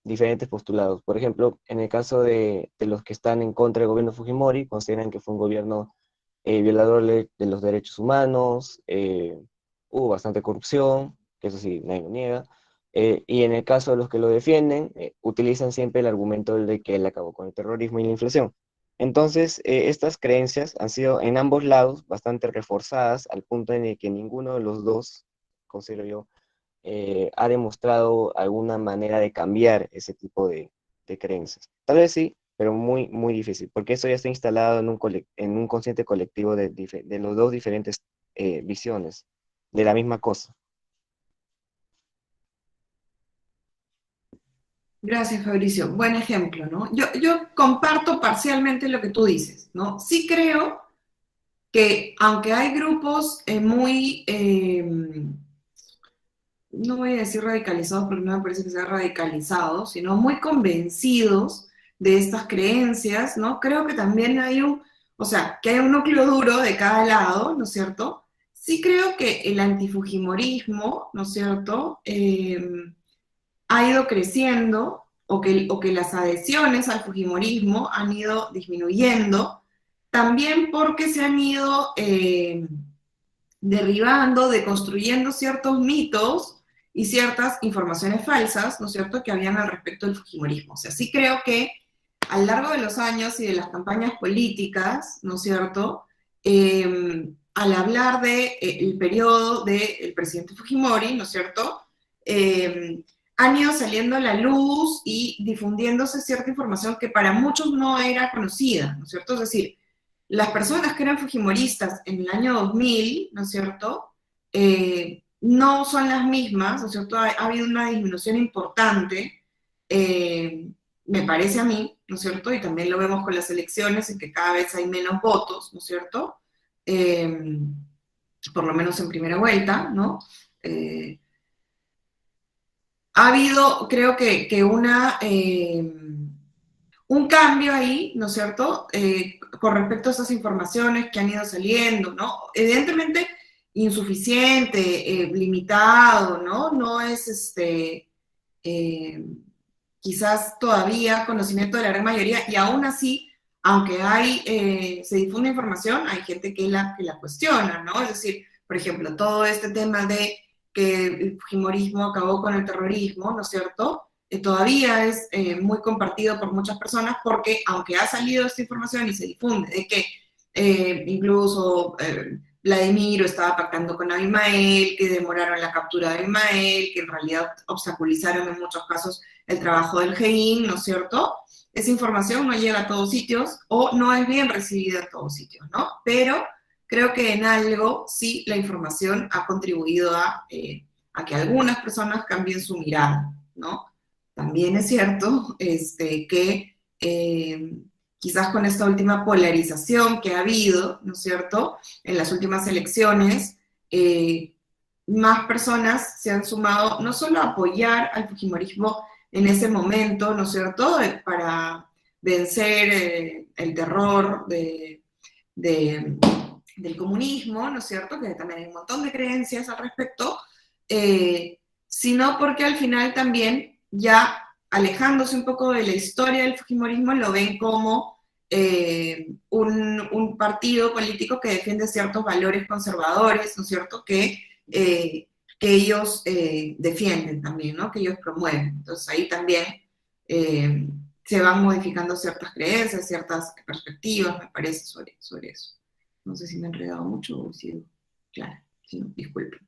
diferentes postulados. Por ejemplo, en el caso de los que están en contra del gobierno de Fujimori, consideran que fue un gobierno violador de los derechos humanos, hubo bastante corrupción, que eso sí, nadie lo niega, Y en el caso de los que lo defienden, utilizan siempre el argumento de que él acabó con el terrorismo y la inflación. Entonces, estas creencias han sido en ambos lados bastante reforzadas al punto en el que ninguno de los dos, considero yo, ha demostrado alguna manera de cambiar ese tipo de creencias. Tal vez sí, pero muy, muy difícil, porque eso ya está instalado en un consciente colectivo de los dos diferentes visiones de la misma cosa. Gracias, Fabricio. Buen ejemplo, ¿no? Yo comparto parcialmente lo que tú dices, ¿no? Sí creo que aunque hay grupos muy, no voy a decir radicalizados porque no me parece que sea radicalizados, sino muy convencidos de estas creencias, ¿no? Creo que también hay o sea, que hay un núcleo duro de cada lado, ¿no es cierto? Sí creo que el antifujimorismo, ¿no es cierto?, ha ido creciendo o que las adhesiones al fujimorismo han ido disminuyendo, también porque se han ido derribando, deconstruyendo ciertos mitos y ciertas informaciones falsas, ¿no es cierto?, que habían al respecto del fujimorismo. O sea, sí creo que a lo largo de los años y de las campañas políticas, ¿no es cierto?, al hablar del periodo del presidente Fujimori, ¿no es cierto?, han ido saliendo a la luz y difundiéndose cierta información que para muchos no era conocida, ¿no es cierto? Es decir, las personas que eran fujimoristas en el año 2000, ¿no es cierto?, no son las mismas, ¿no es cierto? Ha habido una disminución importante, me parece a mí, ¿no es cierto? Y también lo vemos con las elecciones, en que cada vez hay menos votos, ¿no es cierto? Por lo menos en primera vuelta, ¿no? Ha habido, creo que un cambio ahí, ¿no es cierto?, con respecto a esas informaciones que han ido saliendo, ¿no? Evidentemente insuficiente, limitado, ¿no? No es quizás todavía conocimiento de la gran mayoría, y aún así, aunque se difunde información, hay gente que la cuestiona, ¿no? Es decir, por ejemplo, todo este tema de que el fujimorismo acabó con el terrorismo, ¿no es cierto?, todavía es muy compartido por muchas personas porque, aunque ha salido esta información y se difunde de que incluso Vladimiro estaba pactando con Abimael, que demoraron la captura de Abimael, que en realidad obstaculizaron en muchos casos el trabajo del GEIN, ¿no es cierto? Esa información no llega a todos sitios o no es bien recibida a todos sitios, ¿no? Pero creo que en algo sí la información ha contribuido a que algunas personas cambien su mirada, ¿no? También es cierto que quizás con esta última polarización que ha habido, ¿no es cierto?, en las últimas elecciones, más personas se han sumado no solo a apoyar al fujimorismo en ese momento, ¿no es cierto?, para vencer el terror del comunismo, ¿no es cierto?, que también hay un montón de creencias al respecto, sino porque al final también, ya alejándose un poco de la historia del fujimorismo, lo ven como un partido político que defiende ciertos valores conservadores, ¿no es cierto?, que ellos defienden también, ¿no?, que ellos promueven. Entonces ahí también se van modificando ciertas creencias, ciertas perspectivas, me parece, sobre eso. No sé si me he enredado mucho o si claro, si no, disculpen.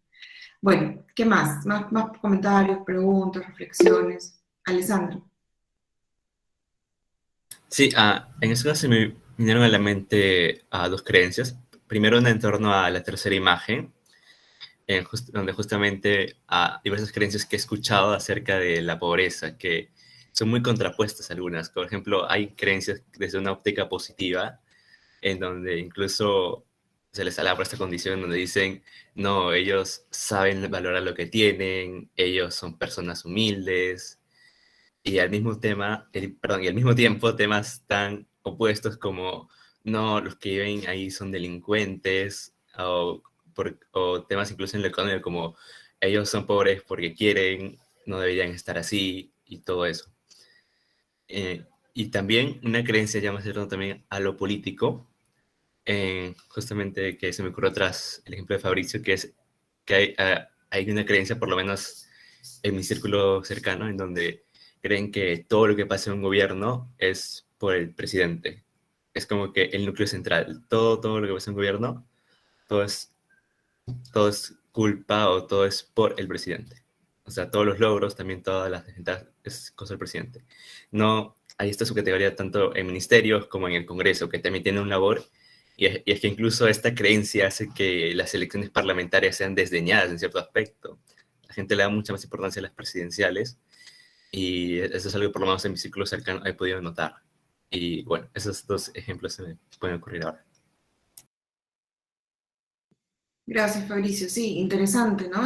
Bueno, ¿qué más? Más comentarios, preguntas, reflexiones. Alessandro. Sí, en eso se me vinieron a la mente dos creencias. Primero, una en torno a la tercera imagen, donde justamente diversas creencias que he escuchado acerca de la pobreza, que son muy contrapuestas algunas. Por ejemplo, hay creencias desde una óptica positiva, en donde incluso se les alaba por esta condición, donde dicen, no, ellos saben valorar lo que tienen, ellos son personas humildes, y al mismo y al mismo tiempo temas tan opuestos como, no, los que viven ahí son delincuentes, o temas incluso en lo económico como, ellos son pobres porque quieren, no deberían estar así, y todo eso. Y también una creencia ya más cercana también a lo político, justamente que se me ocurrió tras el ejemplo de Fabricio, que es que hay una creencia, por lo menos en mi círculo cercano, en donde creen que todo lo que pasa en un gobierno es por el presidente. Es como que el núcleo central. Todo lo que pasa en un gobierno, todo es, todo es culpa o todo es por el presidente. O sea, todos los logros, también todas las desventajas, es cosa del presidente. No, ahí está su categoría tanto en ministerios como en el Congreso, que también tiene un labor, y es que incluso esta creencia hace que las elecciones parlamentarias sean desdeñadas en cierto aspecto. La gente le da mucha más importancia a las presidenciales, y eso es algo que por lo menos en mi círculo cercano he podido notar. Y bueno, esos dos ejemplos se me pueden ocurrir ahora. Gracias, Fabricio. Sí, interesante, ¿no?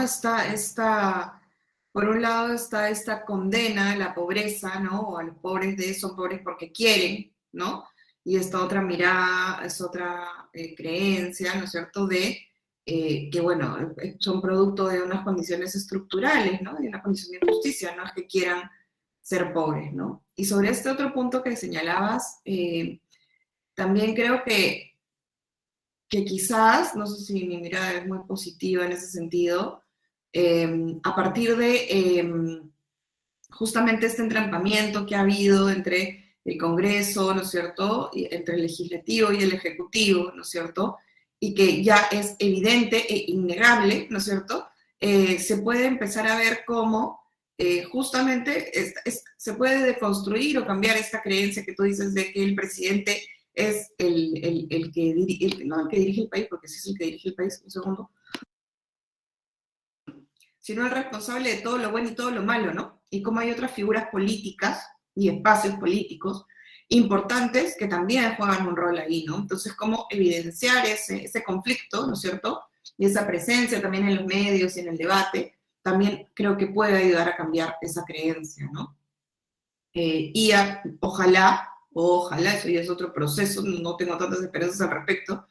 Por un lado está esta condena a la pobreza, ¿no? O a los pobres son pobres porque quieren, ¿no? Y esta otra mirada, es otra creencia, ¿no es cierto?, de que, bueno, son producto de unas condiciones estructurales, ¿no? De una condición de injusticia, no es que quieran ser pobres, ¿no? Y sobre este otro punto que señalabas, también creo que quizás, no sé si mi mirada es muy positiva en ese sentido, a partir de justamente este entrampamiento que ha habido entre el Congreso, ¿no es cierto?, y entre el legislativo y el ejecutivo, ¿no es cierto?, y que ya es evidente e innegable, ¿no es cierto?, se puede empezar a ver cómo justamente se puede deconstruir o cambiar esta creencia que tú dices de que el presidente es el que dirige, no el que dirige el país, porque sí es el que dirige el país, un segundo, sino el responsable de todo lo bueno y todo lo malo, ¿no? Y cómo hay otras figuras políticas y espacios políticos importantes que también juegan un rol ahí, ¿no? Entonces, cómo evidenciar ese conflicto, ¿no es cierto? Y esa presencia también en los medios y en el debate, también creo que puede ayudar a cambiar esa creencia, ¿no? Ojalá, eso ya es otro proceso, no tengo tantas esperanzas al respecto,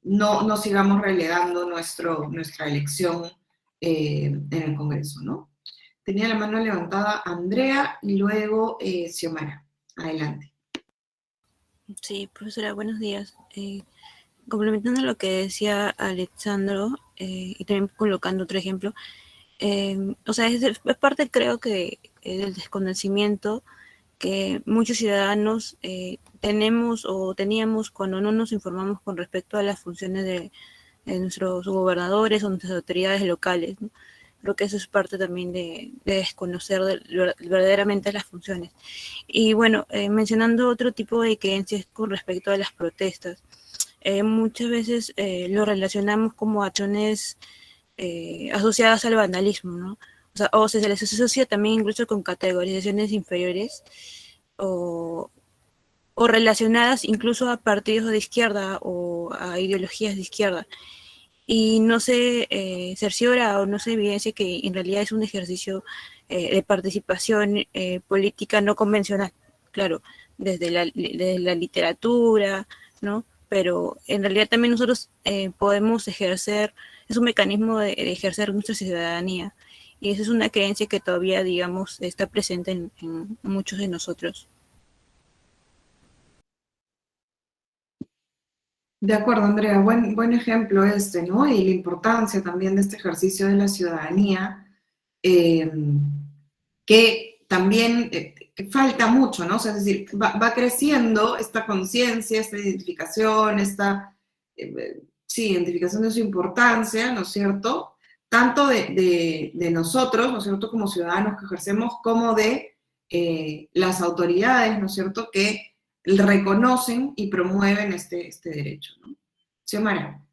no sigamos relegando nuestra elección en el Congreso, ¿no? Tenía la mano levantada Andrea y luego Xiomara. Adelante. Sí, profesora, buenos días. Complementando lo que decía Alexandro, y también colocando otro ejemplo, o sea, es parte, creo que, del desconocimiento que muchos ciudadanos tenemos o teníamos cuando no nos informamos con respecto a las funciones de nuestros gobernadores o nuestras autoridades locales, ¿no? Creo que eso es parte también de desconocer verdaderamente las funciones. Y bueno, mencionando otro tipo de creencias con respecto a las protestas, muchas veces lo relacionamos como acciones asociadas al vandalismo, ¿no? O sea, o se les asocia también incluso con categorizaciones inferiores o relacionadas incluso a partidos de izquierda o a ideologías de izquierda. Y no se cerciora o no se evidencia que en realidad es un ejercicio de participación política no convencional, claro, desde la literatura, ¿no? Pero en realidad también nosotros podemos ejercer, es un mecanismo de ejercer nuestra ciudadanía, y esa es una creencia que todavía, digamos, está presente en muchos de nosotros. De acuerdo, Andrea, buen ejemplo este, ¿no? Y la importancia también de este ejercicio de la ciudadanía, que también que falta mucho, ¿no? O sea, es decir, va creciendo esta conciencia, esta identificación, sí, identificación de su importancia, ¿no es cierto? Tanto de nosotros, ¿no es cierto?, como ciudadanos que ejercemos, como de las autoridades, ¿no es cierto?, que reconocen y promueven este derecho, ¿no? Xiomara.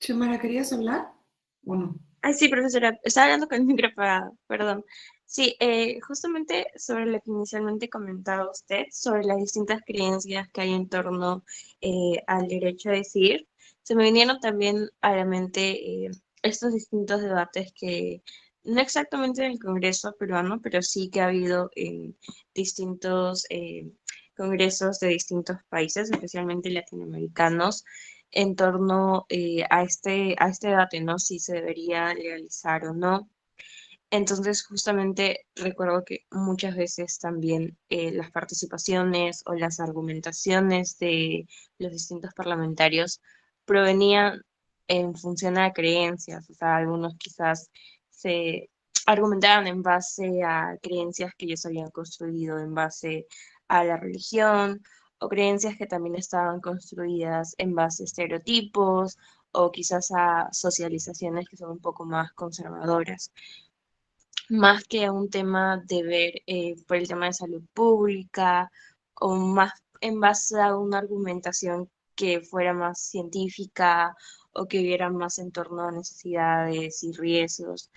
Xiomara, ¿querías hablar o no? Ay, sí, profesora, estaba hablando con el micro apagado, perdón. Sí, justamente sobre lo que inicialmente comentaba usted, sobre las distintas creencias que hay en torno al derecho a decidir, se me vinieron también a la mente estos distintos debates que, no exactamente en el Congreso peruano, pero sí que ha habido en distintos congresos de distintos países, especialmente latinoamericanos, en torno a este debate, ¿no? Si se debería legalizar o no. Entonces, justamente recuerdo que muchas veces también las participaciones o las argumentaciones de los distintos parlamentarios provenían en función a creencias, o sea, algunos quizás se argumentaban en base a creencias que ellos habían construido en base a la religión, o creencias que también estaban construidas en base a estereotipos, o quizás a socializaciones que son un poco más conservadoras más que a un tema de ver por el tema de salud pública o más en base a una argumentación que fuera más científica o que viera más en torno a necesidades y riesgos.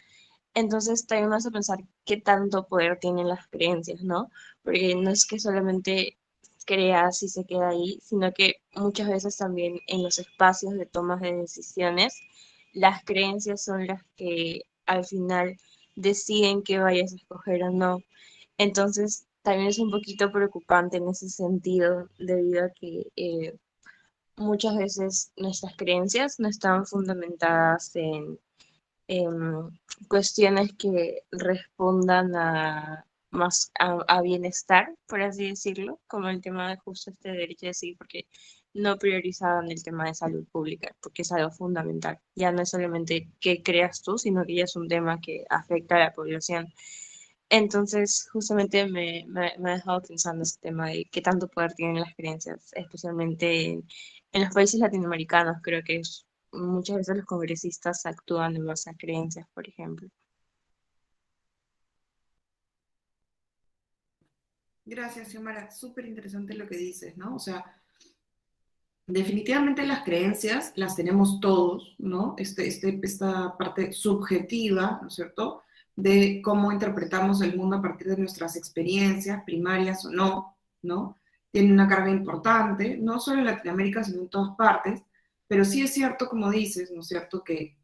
Entonces también me hace pensar qué tanto poder tienen las creencias, ¿no? Porque no es que solamente creas y se queda ahí, sino que muchas veces también en los espacios de tomas de decisiones, las creencias son las que al final deciden qué vayas a escoger o no. Entonces también es un poquito preocupante en ese sentido, debido a que muchas veces nuestras creencias no están fundamentadas en cuestiones que respondan a más a bienestar, por así decirlo, como el tema de justo este derecho de decidir, porque no priorizaban el tema de salud pública, porque es algo fundamental. Ya no es solamente qué creas tú, sino que ya es un tema que afecta a la población. Entonces, justamente me ha dejado pensando ese tema de qué tanto poder tienen las creencias, especialmente en los países latinoamericanos. Creo que muchas veces los congresistas actúan en base a creencias, por ejemplo. Gracias, Xiomara. Súper interesante lo que dices, ¿no? O sea, definitivamente las creencias las tenemos todos, ¿no? Esta parte subjetiva, ¿no es cierto?, de cómo interpretamos el mundo a partir de nuestras experiencias, primarias o no, ¿no? Tiene una carga importante, no solo en Latinoamérica, sino en todas partes, pero sí es cierto, como dices, ¿no es cierto?, que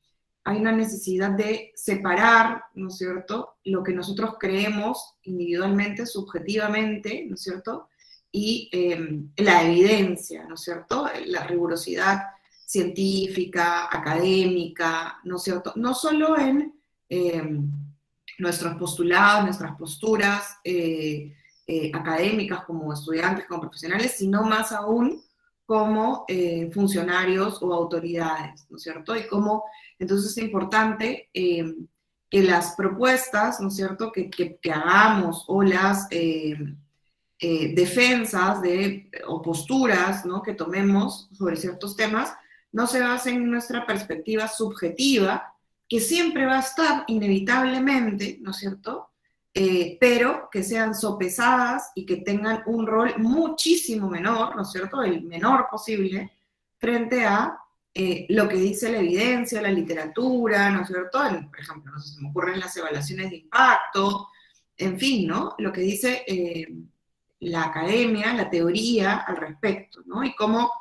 hay una necesidad de separar, ¿no es cierto?, lo que nosotros creemos individualmente, subjetivamente, ¿no es cierto?, y la evidencia, ¿no es cierto?, la rigurosidad científica, académica, ¿no es cierto?, no solo en nuestros postulados, nuestras posturas académicas como estudiantes, como profesionales, sino más aún como funcionarios o autoridades, ¿no es cierto? Y cómo entonces es importante que las propuestas, ¿no es cierto?, que hagamos o las defensas o posturas, ¿no?, que tomemos sobre ciertos temas, no se basen en nuestra perspectiva subjetiva, que siempre va a estar inevitablemente, ¿no es cierto?, pero que sean sopesadas y que tengan un rol muchísimo menor, ¿no es cierto?, el menor posible, frente a lo que dice la evidencia, la literatura, ¿no es cierto?, por ejemplo, no sé, se me ocurren las evaluaciones de impacto, en fin, ¿no?, lo que dice la academia, la teoría al respecto, ¿no?, y cómo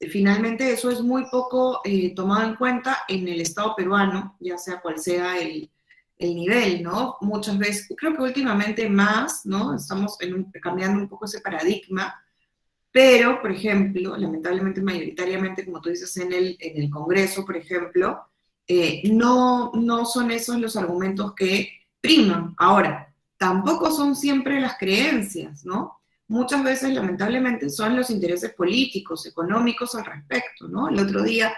finalmente eso es muy poco tomado en cuenta en el Estado peruano, ya sea cual sea el nivel, ¿no? Muchas veces, creo que últimamente más, ¿no? Estamos cambiando un poco ese paradigma, pero, por ejemplo, lamentablemente, mayoritariamente, como tú dices, en el Congreso, por ejemplo, no son esos los argumentos que priman. Ahora, tampoco son siempre las creencias, ¿no? Muchas veces, lamentablemente, son los intereses políticos, económicos al respecto, ¿no? El otro día,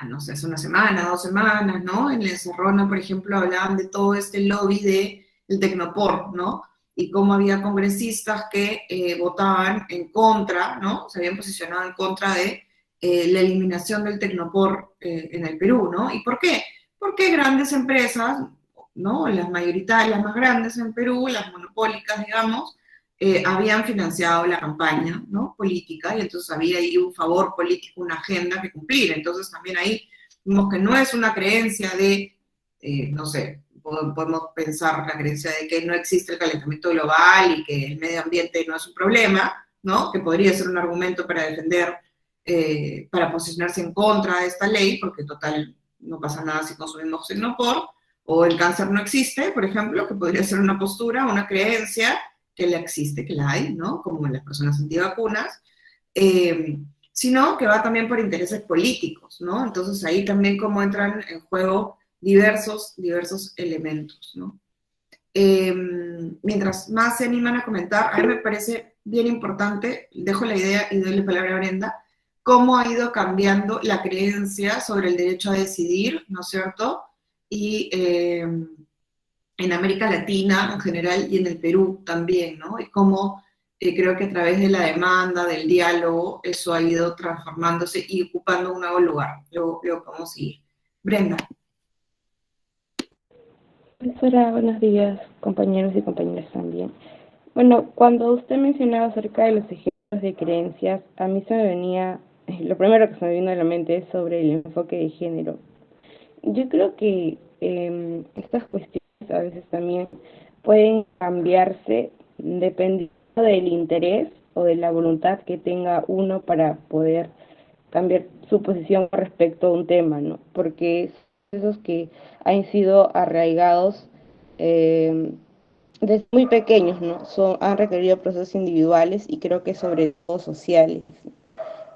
no sé, hace una semana, 2 semanas, ¿no?, en la Encerrona, por ejemplo, hablaban de todo este lobby del Tecnopor, ¿no?, y cómo había congresistas que votaban en contra, ¿no?, se habían posicionado en contra de la eliminación del Tecnopor en el Perú, ¿no? ¿Y por qué? Porque grandes empresas, ¿no?, las mayoritarias, las más grandes en Perú, las monopólicas, digamos, habían financiado la campaña, ¿no?, política, y entonces había ahí un favor político, una agenda que cumplir. Entonces también ahí vimos que no es una creencia de, no sé, podemos pensar la creencia de que no existe el calentamiento global y que el medio ambiente no es un problema, ¿no?, que podría ser un argumento para defender, para posicionarse en contra de esta ley, porque total no pasa nada si consumimos Tecnopor, o el cáncer no existe, por ejemplo, que podría ser una postura, una creencia que la existe, que la hay, ¿no?, como en las personas antivacunas, sino que va también por intereses políticos, ¿no? Entonces ahí también como entran en juego diversos elementos, ¿no? Mientras más se animan a comentar, a mí me parece bien importante, dejo la idea y doy la palabra a Brenda, cómo ha ido cambiando la creencia sobre el derecho a decidir, ¿no es cierto? Y en América Latina en general y en el Perú también, ¿no? Y cómo creo que a través de la demanda, del diálogo, eso ha ido transformándose y ocupando un nuevo lugar. Luego podemos seguir. Brenda. Profesora, buenos días, compañeros y compañeras también. Bueno, cuando usted mencionaba acerca de los ejemplos de creencias, a mí se me venía, lo primero que se me vino a la mente es sobre el enfoque de género. Yo creo que estas cuestiones a veces también pueden cambiarse dependiendo del interés o de la voluntad que tenga uno para poder cambiar su posición respecto a un tema, ¿no? Porque esos que han sido arraigados desde muy pequeños, ¿no? Han requerido procesos individuales y creo que sobre todo sociales.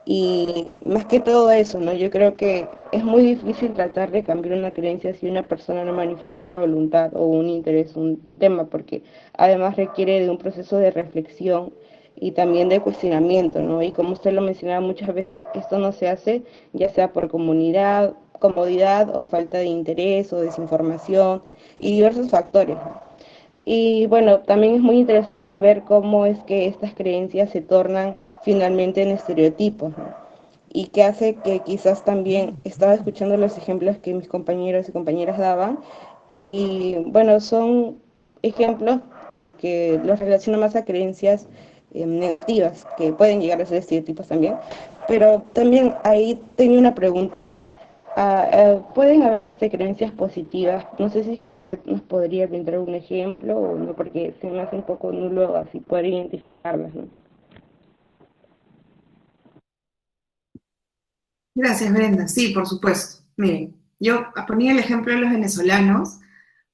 Y más que todo eso, ¿no? Yo creo que es muy difícil tratar de cambiar una creencia si una persona no manifiesta una voluntad o un interés, un tema, porque además requiere de un proceso de reflexión y también de cuestionamiento, ¿no? Y como usted lo mencionaba muchas veces, esto no se hace ya sea por comodidad o falta de interés o desinformación y diversos factores, ¿no? Y bueno, también es muy interesante ver cómo es que estas creencias se tornan finalmente en estereotipos, ¿no? Y que hace que quizás también estaba escuchando los ejemplos que mis compañeros y compañeras daban, y bueno, son ejemplos que los relaciono más a creencias negativas, que pueden llegar a ser estereotipos también, pero también ahí tenía una pregunta. ¿Pueden haber creencias positivas? No sé si nos podría brindar un ejemplo o no, porque se me hace un poco nulo así poder identificarlas, ¿no? Gracias, Brenda. Sí, por supuesto. Miren, yo ponía el ejemplo de los venezolanos,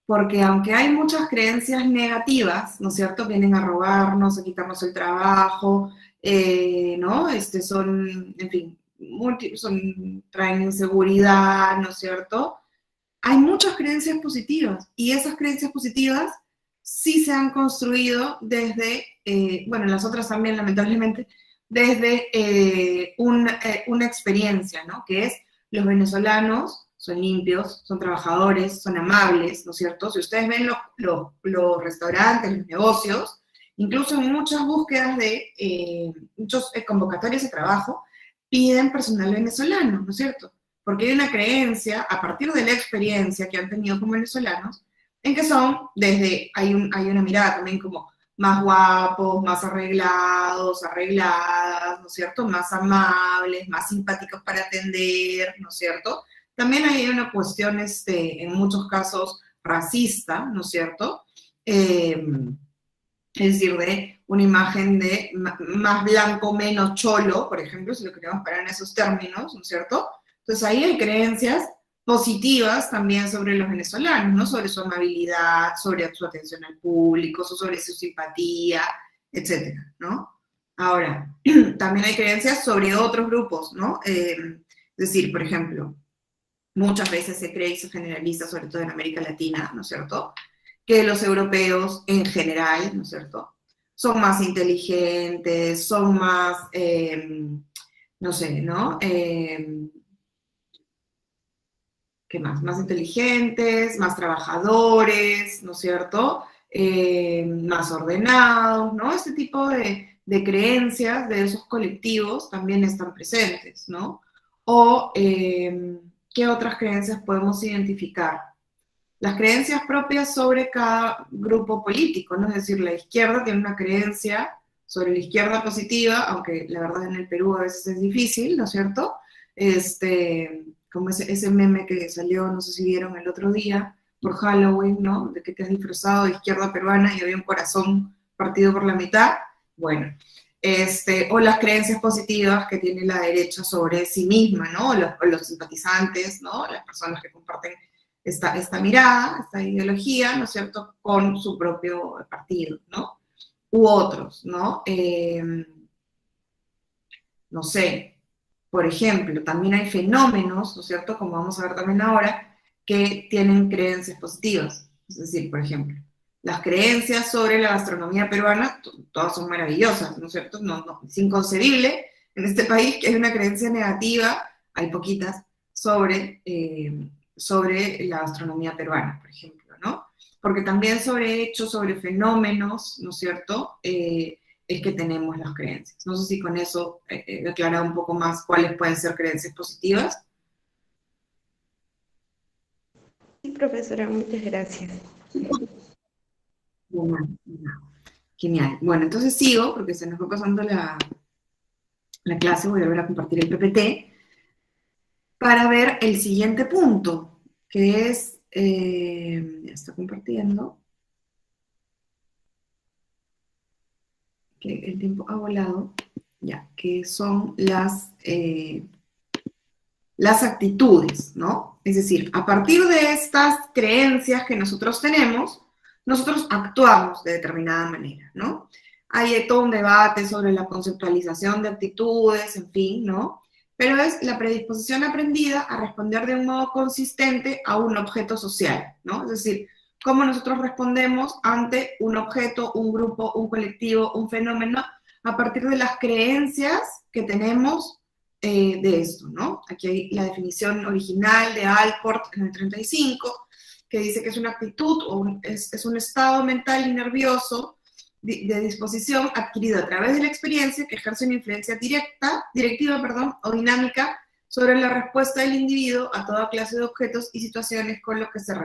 porque aunque hay muchas creencias negativas, ¿no es cierto? Vienen a robarnos, a quitarnos el trabajo, ¿no? Son, en fin, traen inseguridad, ¿no es cierto? Hay muchas creencias positivas, y esas creencias positivas sí se han construido desde, bueno, las otras también, lamentablemente, desde una experiencia, ¿no? Que es, los venezolanos son limpios, son trabajadores, son amables, ¿no es cierto? Si ustedes ven los restaurantes, los negocios, incluso en muchas búsquedas de, muchos convocatorias de trabajo, piden personal venezolano, ¿no es cierto? Porque hay una creencia, a partir de la experiencia que han tenido como venezolanos, en que son, hay una mirada también como más guapos, más arreglados, arregladas, ¿no es cierto? Más amables, más simpáticos para atender, ¿no es cierto? También hay una cuestión, en muchos casos, racista, ¿no es cierto? Es decir, de una imagen de más blanco, menos cholo, por ejemplo, si lo queremos parar en esos términos, ¿no es cierto? Entonces ahí hay creencias positivas también sobre los venezolanos, ¿no? Sobre su amabilidad, sobre su atención al público, sobre su simpatía, etcétera, ¿no? Ahora, también hay creencias sobre otros grupos, ¿no? Es decir, por ejemplo, muchas veces se cree y se generaliza, sobre todo en América Latina, ¿no es cierto?, que los europeos en general, ¿no es cierto?, son más inteligentes, son más, no sé, ¿no? ¿Qué más? Más inteligentes, más trabajadores, ¿no es cierto? Más ordenados, ¿no? Este tipo de creencias de esos colectivos también están presentes, ¿no? O, ¿qué otras creencias podemos identificar? Las creencias propias sobre cada grupo político, ¿no? Es decir, la izquierda tiene una creencia sobre la izquierda positiva, aunque la verdad en el Perú a veces es difícil, ¿no es cierto? Como ese meme que salió, no sé si vieron el otro día, por Halloween, ¿no? De que te has disfrazado de izquierda peruana y había un corazón partido por la mitad. Bueno, o las creencias positivas que tiene la derecha sobre sí misma, ¿no? O los simpatizantes, ¿no? Las personas que comparten esta mirada, esta ideología, ¿no es cierto?, con su propio partido, ¿no? U otros, ¿no? No sé, por ejemplo, también hay fenómenos, ¿no es cierto?, como vamos a ver también ahora, que tienen creencias positivas. Es decir, por ejemplo, las creencias sobre la gastronomía peruana, todas son maravillosas, ¿no es cierto? Es inconcebible en este país que hay una creencia negativa, hay poquitas, sobre la gastronomía peruana, por ejemplo, ¿no? Porque también sobre hechos, sobre fenómenos, ¿no es cierto?, es que tenemos las creencias. No sé si con eso he aclarado un poco más cuáles pueden ser creencias positivas. Sí, profesora, muchas gracias. Genial. Bueno, entonces sigo, porque se nos fue pasando la clase, voy a volver a compartir el PPT, para ver el siguiente punto, que es, ya está compartiendo, que el tiempo ha volado, ya, que son las actitudes, ¿no? Es decir, a partir de estas creencias que nosotros tenemos, nosotros actuamos de determinada manera, ¿no? Hay todo un debate sobre la conceptualización de actitudes, en fin, ¿no? Pero es la predisposición aprendida a responder de un modo consistente a un objeto social, ¿no? Es decir, cómo nosotros respondemos ante un objeto, un grupo, un colectivo, un fenómeno, a partir de las creencias que tenemos de esto, ¿no? Aquí hay la definición original de Alport en el 35, que dice que es una actitud o es un estado mental y nervioso de disposición adquirido a través de la experiencia que ejerce una influencia directiva, o dinámica sobre la respuesta del individuo a toda clase de objetos y situaciones con los que se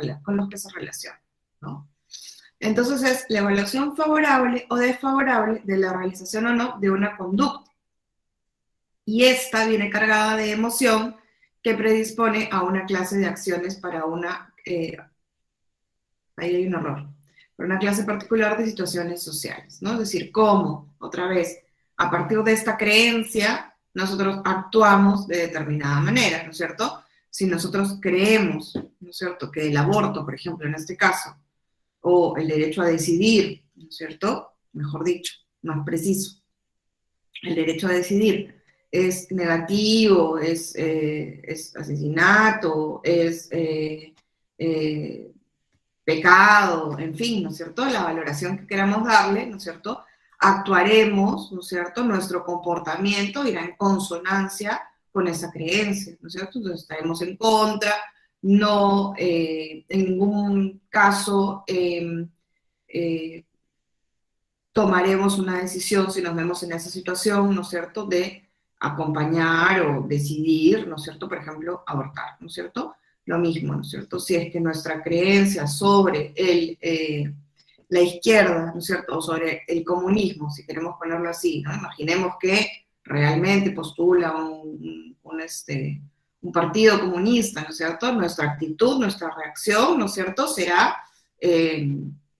relaciona, ¿no? Entonces es la evaluación favorable o desfavorable de la realización o no de una conducta. Y esta viene cargada de emoción que predispone a una clase de acciones para una, ahí hay un error, para una clase particular de situaciones sociales, ¿no? Es decir, cómo, otra vez, a partir de esta creencia, nosotros actuamos de determinada manera, ¿no es cierto? Si nosotros creemos, ¿no es cierto?, que el aborto, por ejemplo, en este caso, o el derecho a decidir, ¿no es cierto?, mejor dicho, más preciso, el derecho a decidir es negativo, es asesinato, es pecado, en fin, ¿no es cierto?, la valoración que queramos darle, ¿no es cierto?, actuaremos, ¿no es cierto?, nuestro comportamiento irá en consonancia con esa creencia, ¿no es cierto?, entonces estaremos en contra, no, en ningún caso tomaremos una decisión si nos vemos en esa situación, ¿no es cierto?, de acompañar o decidir, ¿no es cierto?, por ejemplo, abortar, ¿no es cierto?, lo mismo, ¿no es cierto?, si es que nuestra creencia sobre la izquierda, ¿no es cierto?, o sobre el comunismo, si queremos ponerlo así, ¿no? Imaginemos que realmente postula un partido comunista, ¿no es cierto?, nuestra actitud, nuestra reacción, ¿no es cierto?, será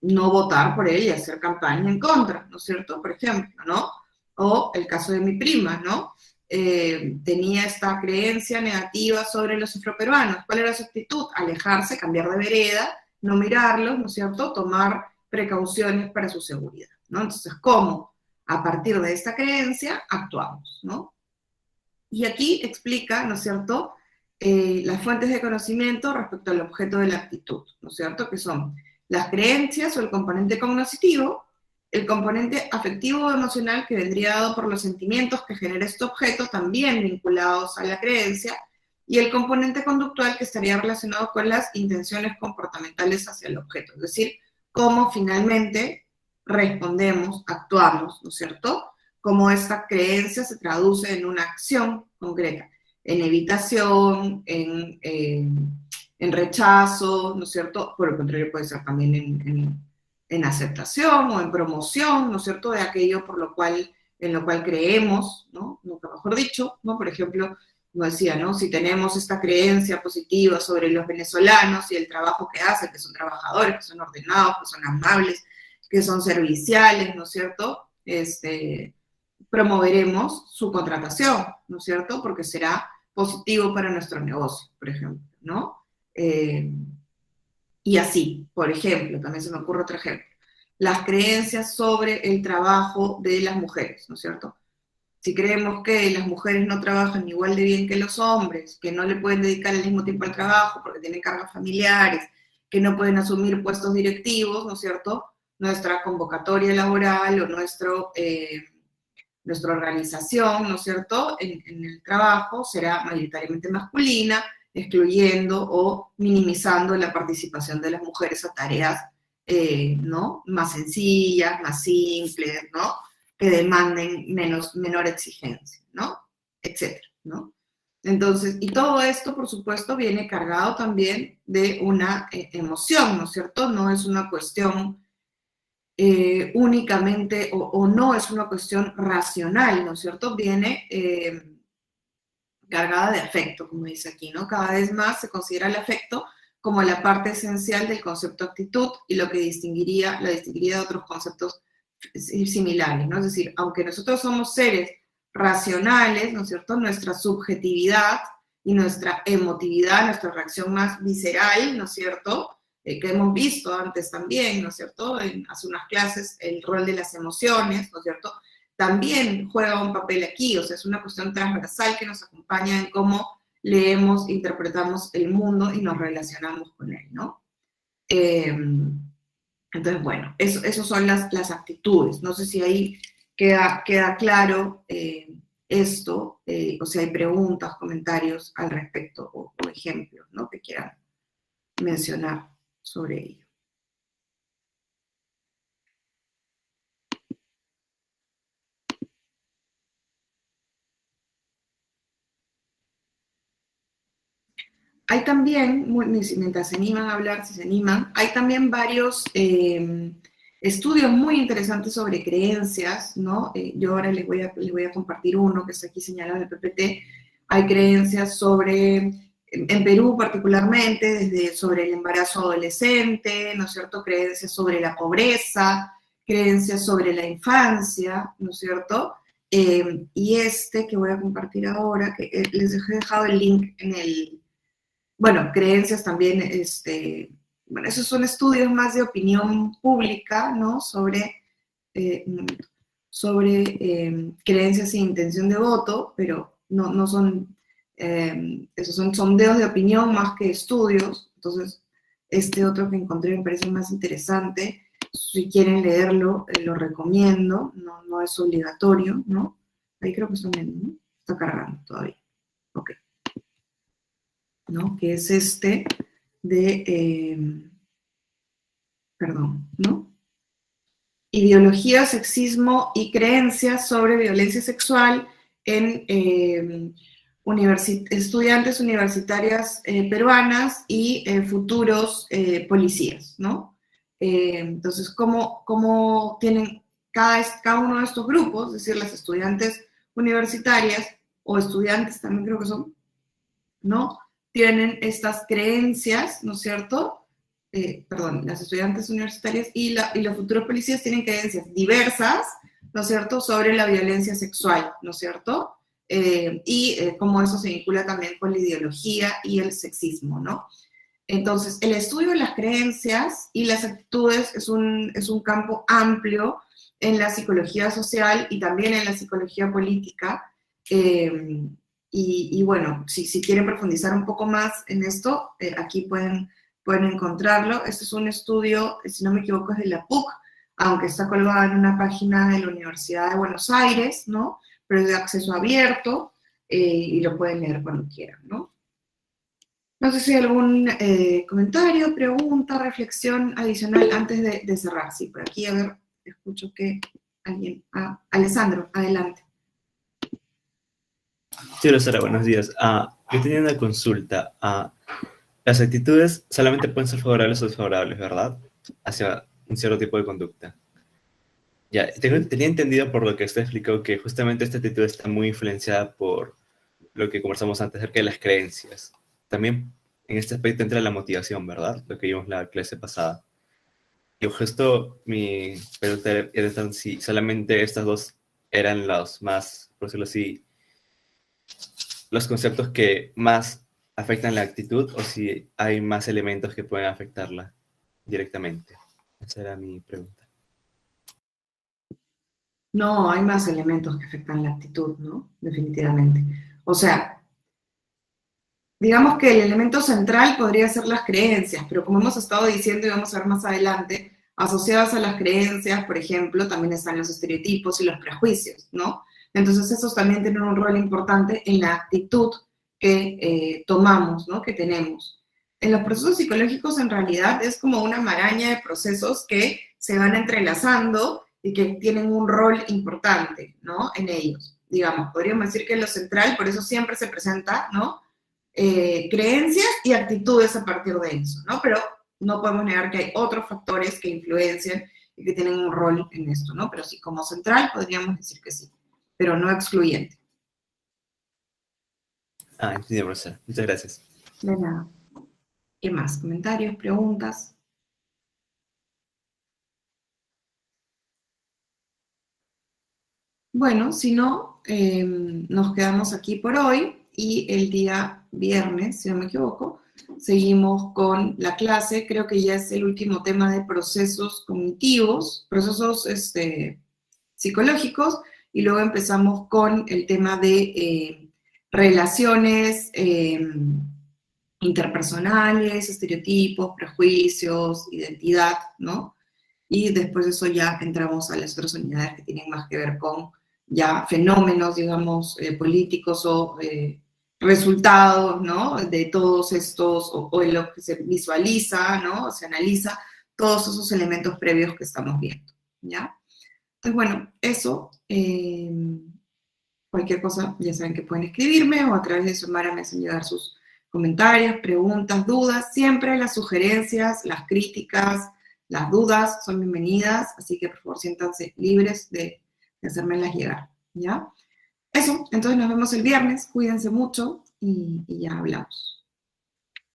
no votar por él y hacer campaña en contra, ¿no es cierto?, por ejemplo, ¿no? O el caso de mi prima, ¿no? Tenía esta creencia negativa sobre los afroperuanos. ¿Cuál era su actitud? Alejarse, cambiar de vereda, no mirarlos, ¿no es cierto?, tomar precauciones para su seguridad, ¿no? Entonces, ¿cómo? A partir de esta creencia actuamos, ¿no? Y aquí explica, ¿no es cierto?, las fuentes de conocimiento respecto al objeto de la actitud, ¿no es cierto?, que son las creencias o el componente cognitivo, el componente afectivo o emocional que vendría dado por los sentimientos que genera este objeto, también vinculados a la creencia, y el componente conductual que estaría relacionado con las intenciones comportamentales hacia el objeto, es decir, cómo finalmente respondemos, actuamos, ¿no es cierto?, cómo esta creencia se traduce en una acción concreta, en evitación, en rechazo, ¿no es cierto? Por el contrario, puede ser también en aceptación o en promoción, ¿no es cierto?, de aquello en lo cual creemos, ¿no? Nunca mejor dicho, ¿no? Por ejemplo, como decía, ¿no?, si tenemos esta creencia positiva sobre los venezolanos y el trabajo que hacen, que son trabajadores, que son ordenados, que son amables, que son serviciales, ¿no es cierto?, promoveremos su contratación, ¿no es cierto?, porque será positivo para nuestro negocio, por ejemplo, ¿no? Y así, por ejemplo, también se me ocurre otro ejemplo, las creencias sobre el trabajo de las mujeres, ¿no es cierto? Si creemos que las mujeres no trabajan igual de bien que los hombres, que no le pueden dedicar el mismo tiempo al trabajo porque tienen cargas familiares, que no pueden asumir puestos directivos, ¿no es cierto? Nuestra convocatoria laboral o nuestra organización, ¿no es cierto?, en el trabajo será mayoritariamente masculina, excluyendo o minimizando la participación de las mujeres a tareas, ¿no?, más sencillas, más simples, ¿no?, que demanden menor exigencia, ¿no?, etcétera, ¿no? Entonces, y todo esto, por supuesto, viene cargado también de una emoción, ¿no es cierto? No es una cuestión únicamente o no es una cuestión racional, ¿no es cierto? Viene cargada de afecto, como dice aquí, ¿no? Cada vez más se considera el afecto como la parte esencial del concepto actitud y lo que la distinguiría de otros conceptos similares, ¿no? Es decir, aunque nosotros somos seres racionales, ¿no es cierto? Nuestra subjetividad y nuestra emotividad, nuestra reacción más visceral, ¿no es cierto?, que hemos visto antes también, ¿no es cierto?, hace unas clases, el rol de las emociones, ¿no es cierto?, también juega un papel aquí, o sea, es una cuestión transversal que nos acompaña en cómo leemos, interpretamos el mundo y nos relacionamos con él, ¿no? Entonces, bueno, eso son las actitudes. No sé si ahí queda claro esto, o si hay preguntas, comentarios al respecto o ejemplos, ¿no?, que quieran mencionar sobre ello. Hay también, mientras se animan a hablar, si se animan, hay también varios estudios muy interesantes sobre creencias, ¿no? Yo ahora les voy a compartir uno que está aquí señalado en el PPT. Hay creencias en Perú particularmente, sobre el embarazo adolescente, ¿no es cierto? Creencias sobre la pobreza, creencias sobre la infancia, ¿no es cierto? Y que voy a compartir ahora, que les he dejado el link bueno, creencias también, bueno, esos son estudios más de opinión pública, ¿no? Sobre creencias sin intención de voto, pero no son, esos son sondeos de opinión más que estudios. Entonces, otro que encontré me parece más interesante. Si quieren leerlo, lo recomiendo, no es obligatorio, ¿no? Ahí creo que están viendo, ¿no? Está cargando todavía. Ok. ¿No? Que es perdón, ¿no? Ideología, sexismo y creencias sobre violencia sexual en estudiantes universitarias peruanas y futuros policías, ¿no? Entonces, ¿cómo tienen cada uno de estos grupos, es decir, las estudiantes universitarias o estudiantes también creo que son, ¿no?, tienen estas creencias, ¿no es cierto? Perdón, las estudiantes universitarias y los futuros policías tienen creencias diversas, ¿no es cierto?, sobre la violencia sexual, ¿no es cierto? Cómo eso se vincula también con la ideología y el sexismo, ¿no? Entonces, el estudio de las creencias y las actitudes es un campo amplio en la psicología social y también en la psicología política. Bueno, si quieren profundizar un poco más en esto, aquí pueden encontrarlo. Este es un estudio, si no me equivoco, es de la PUC, aunque está colgado en una página de la Universidad de Buenos Aires, ¿no? Pero es de acceso abierto y lo pueden leer cuando quieran, ¿no? No sé si hay algún comentario, pregunta, reflexión adicional antes de cerrar. Sí, por aquí, a ver, escucho que alguien... Alessandro, adelante. Sí, Rosara, buenos días. Yo tenía una consulta. Las actitudes solamente pueden ser favorables o desfavorables, ¿verdad? Hacia un cierto tipo de conducta. Ya, tenía entendido por lo que usted explicó que justamente esta actitud está muy influenciada por lo que conversamos antes acerca de las creencias. También en este aspecto entra la motivación, ¿verdad? Lo que vimos en la clase pasada. Y justo mi pregunta era si solamente estas dos eran los más, por decirlo así, los conceptos que más afectan la actitud o si hay más elementos que pueden afectarla directamente. Esa era mi pregunta. No, hay más elementos que afectan la actitud, ¿no? Definitivamente. O sea, digamos que el elemento central podría ser las creencias, pero como hemos estado diciendo y vamos a ver más adelante, asociadas a las creencias, por ejemplo, también están los estereotipos y los prejuicios, ¿no? Entonces esos también tienen un rol importante en la actitud que tomamos, ¿no? Que tenemos. En los procesos psicológicos en realidad es como una maraña de procesos que se van entrelazando y que tienen un rol importante, ¿no? En ellos. Digamos, podríamos decir que lo central, por eso siempre se presenta, ¿no? Creencias y actitudes a partir de eso, ¿no? Pero no podemos negar que hay otros factores que influencian y que tienen un rol en esto, ¿no? Pero sí, como central podríamos decir que sí, pero no excluyente. Ah, entendido, profesora. Muchas gracias. De nada. ¿Qué más? ¿Comentarios? ¿Preguntas? Bueno, si no, nos quedamos aquí por hoy y el día viernes, si no me equivoco, seguimos con la clase. Creo que ya es el último tema de procesos cognitivos, procesos psicológicos, y luego empezamos con el tema de relaciones interpersonales, estereotipos, prejuicios, identidad, ¿no? Y después de eso ya entramos a las otras unidades que tienen más que ver con ya fenómenos, digamos, políticos o resultados, ¿no? De todos estos, o en lo que se visualiza, ¿no? Se analiza todos esos elementos previos que estamos viendo, ¿ya? Entonces, bueno, eso, cualquier cosa ya saben que pueden escribirme o a través de Xiomara me hacen llegar sus comentarios, preguntas, dudas, siempre las sugerencias, las críticas, las dudas son bienvenidas, así que por favor siéntanse libres de hacérmelas llegar, ¿ya? Eso, entonces nos vemos el viernes, cuídense mucho y ya hablamos.